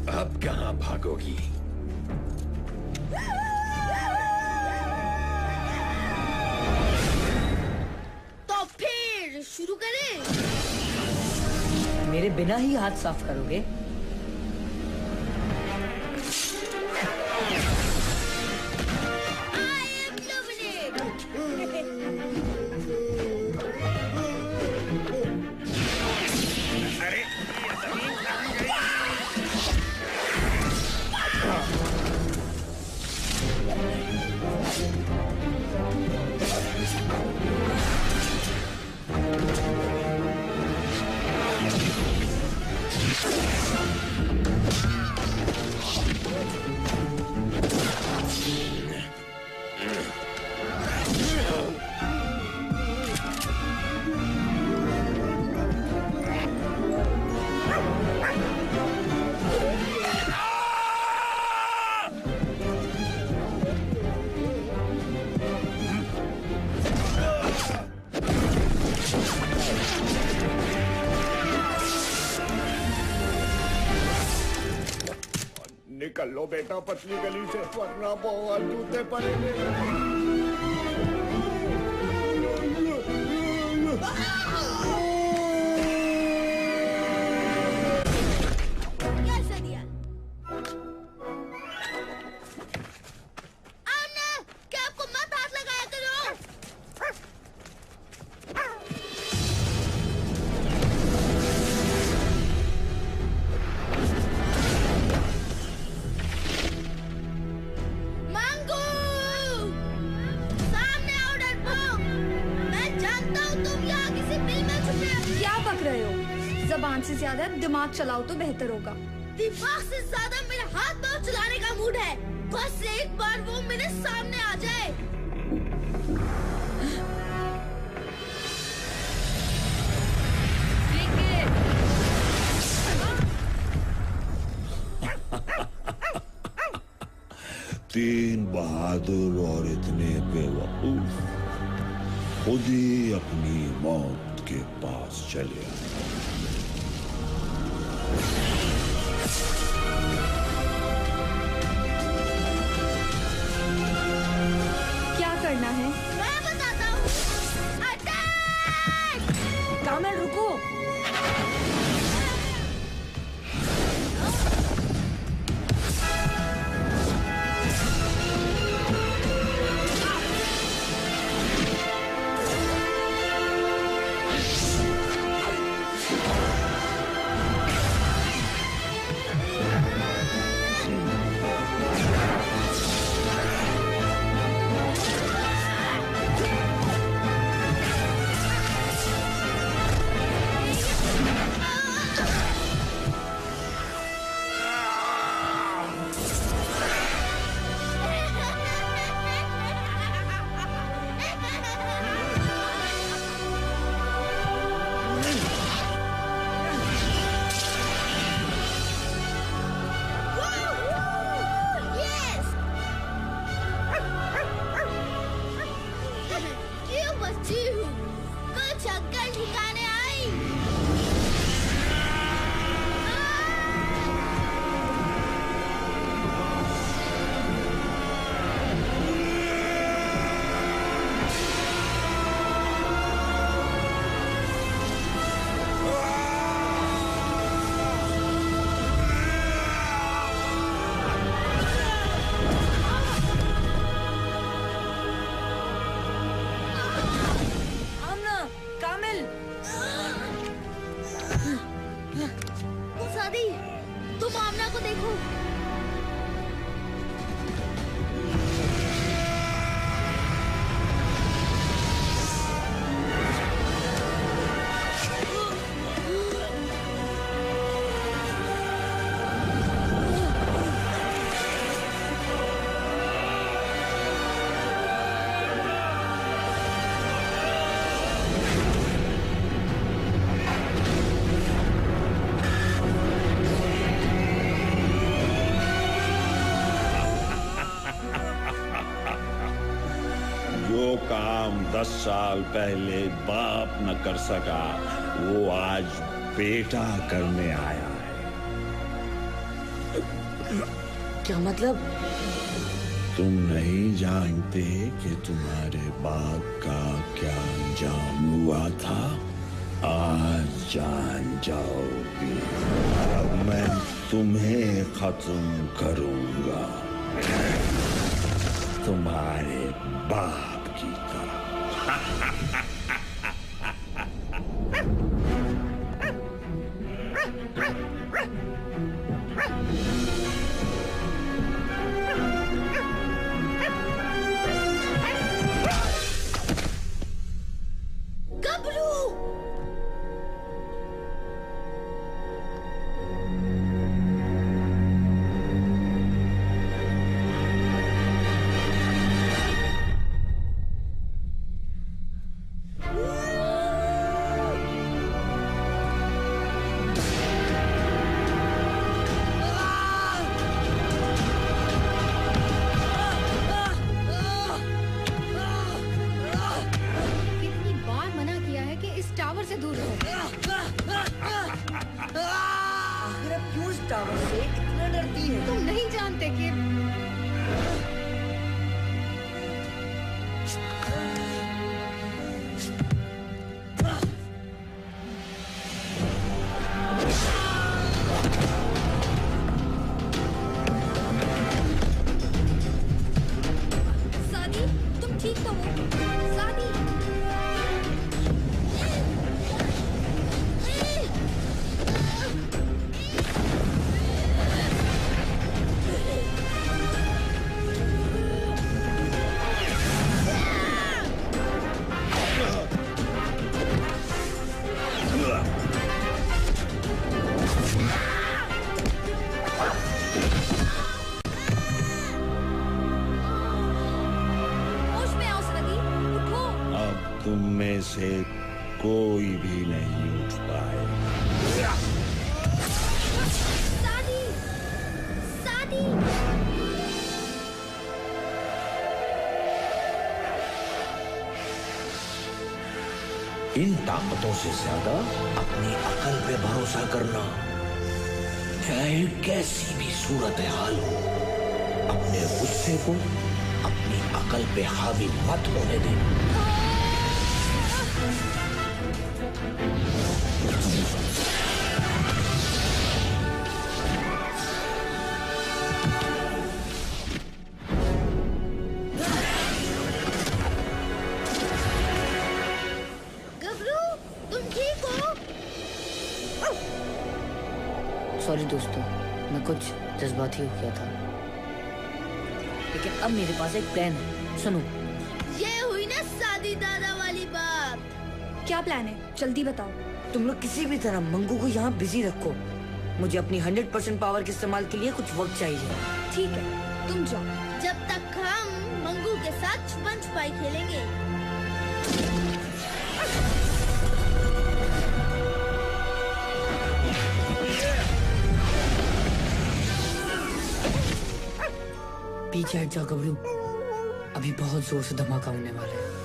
अब कहां भागोगी? तो फिर शुरू करें? मेरे बिना ही हाथ साफ करोगे? निकल लो बेटा पतली गली से, वरना बहुत जूते पड़ेंगे। कैसे दिया? आना, क्या आपको मत हाथ लगाया करो? ज़बान से ज्यादा दिमाग चलाओ तो बेहतर होगा। दिमाग से ज्यादा मेरे हाथ पाँव चलाने का मूड है। बस एक बार वो मेरे सामने आ जाए। तीन बहादुर और इतने बेवकूफ खुद ही अपनी मौत के पास चले आए। क्या करना है? मैं बताता हूँ। अटैक! कामिल रुको। तुम आमना को देखो। जो काम 10 साल पहले बाप न कर सका वो आज बेटा करने आया है। क्या मतलब? तुम नहीं जानते कि तुम्हारे बाप का क्या अंजाम हुआ था? आज जान जाओगे। अब मैं तुम्हें खत्म करूंगा, तुम्हारे बाप की तरह। से कोई भी नहीं उठ पाए। सादी, सादी। इन ताकतों से ज्यादा अपनी अकल पे भरोसा करना। चाहे कैसी भी सूरत हाल हो, अपने गुस्से को अपनी अकल पे हावी मत होने देना। सॉरी दोस्तों, मैं कुछ जज्बाती हो गया था, लेकिन अब मेरे पास एक प्लान है। सुनो, ये हुई ना सादी दादा वाली बात। क्या प्लान है? जल्दी बताओ। तुम लोग किसी भी तरह मंगू को यहाँ बिजी रखो। मुझे अपनी 100% पावर के इस्तेमाल के लिए कुछ वक्त चाहिए। ठीक है, तुम जाओ। जब तक हम मंगू के साथ छुपन छुपाई खेलेंगे। पीछे हट जाओ गबरू, अभी बहुत जोर से धमाका होने वाला है।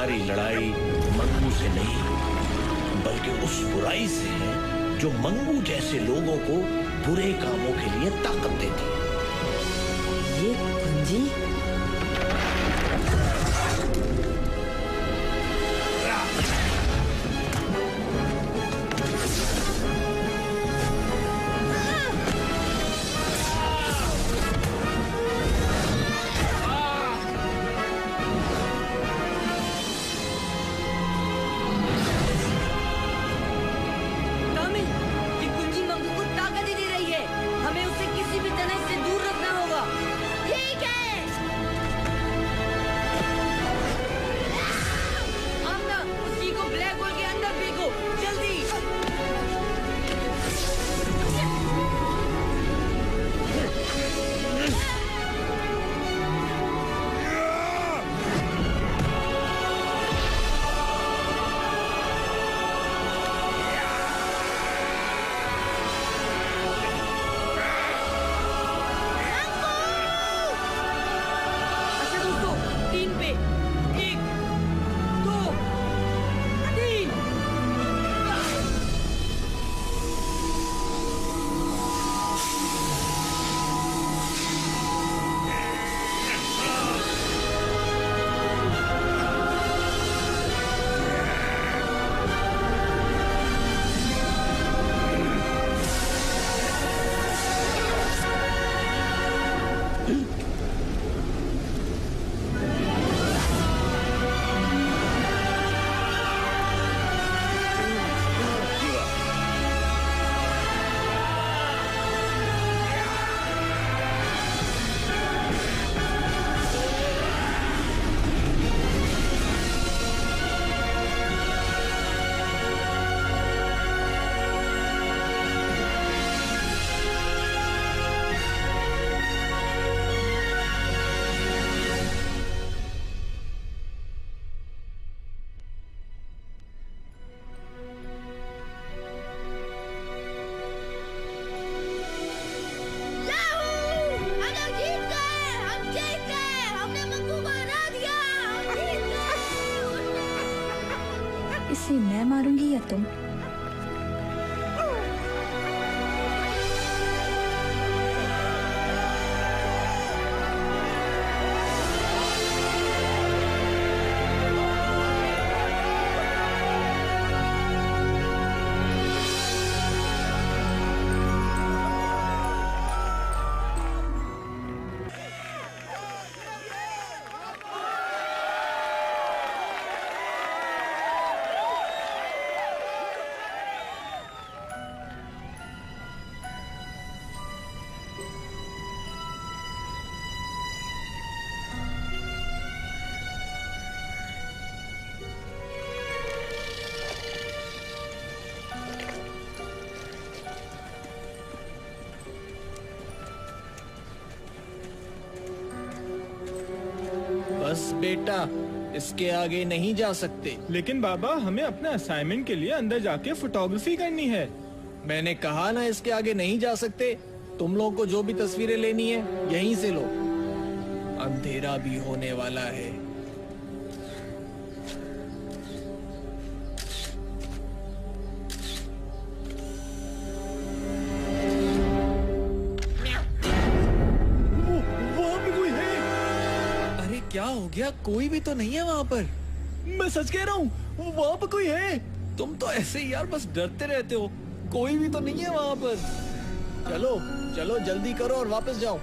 हमारी लड़ाई मंगू से नहीं, बल्कि उस बुराई से है जो मंगू जैसे लोगों को बुरे कामों के लिए ताकत देती है। ये कुंजी? इसे मैं मारूंगी या तुम? बस बेटा, इसके आगे नहीं जा सकते। लेकिन बाबा, हमें अपने असाइनमेंट के लिए अंदर जाके फोटोग्राफी करनी है। मैंने कहा ना, इसके आगे नहीं जा सकते। तुम लोगों को जो भी तस्वीरें लेनी है यहीं से लो। अंधेरा भी होने वाला है। क्या हो गया? कोई भी तो नहीं है वहाँ पर। मैं सच कह रहा हूँ, वहाँ पर कोई है। तुम तो ऐसे ही यार बस डरते रहते हो। कोई भी तो नहीं है वहाँ पर। चलो चलो जल्दी करो और वापस जाओ।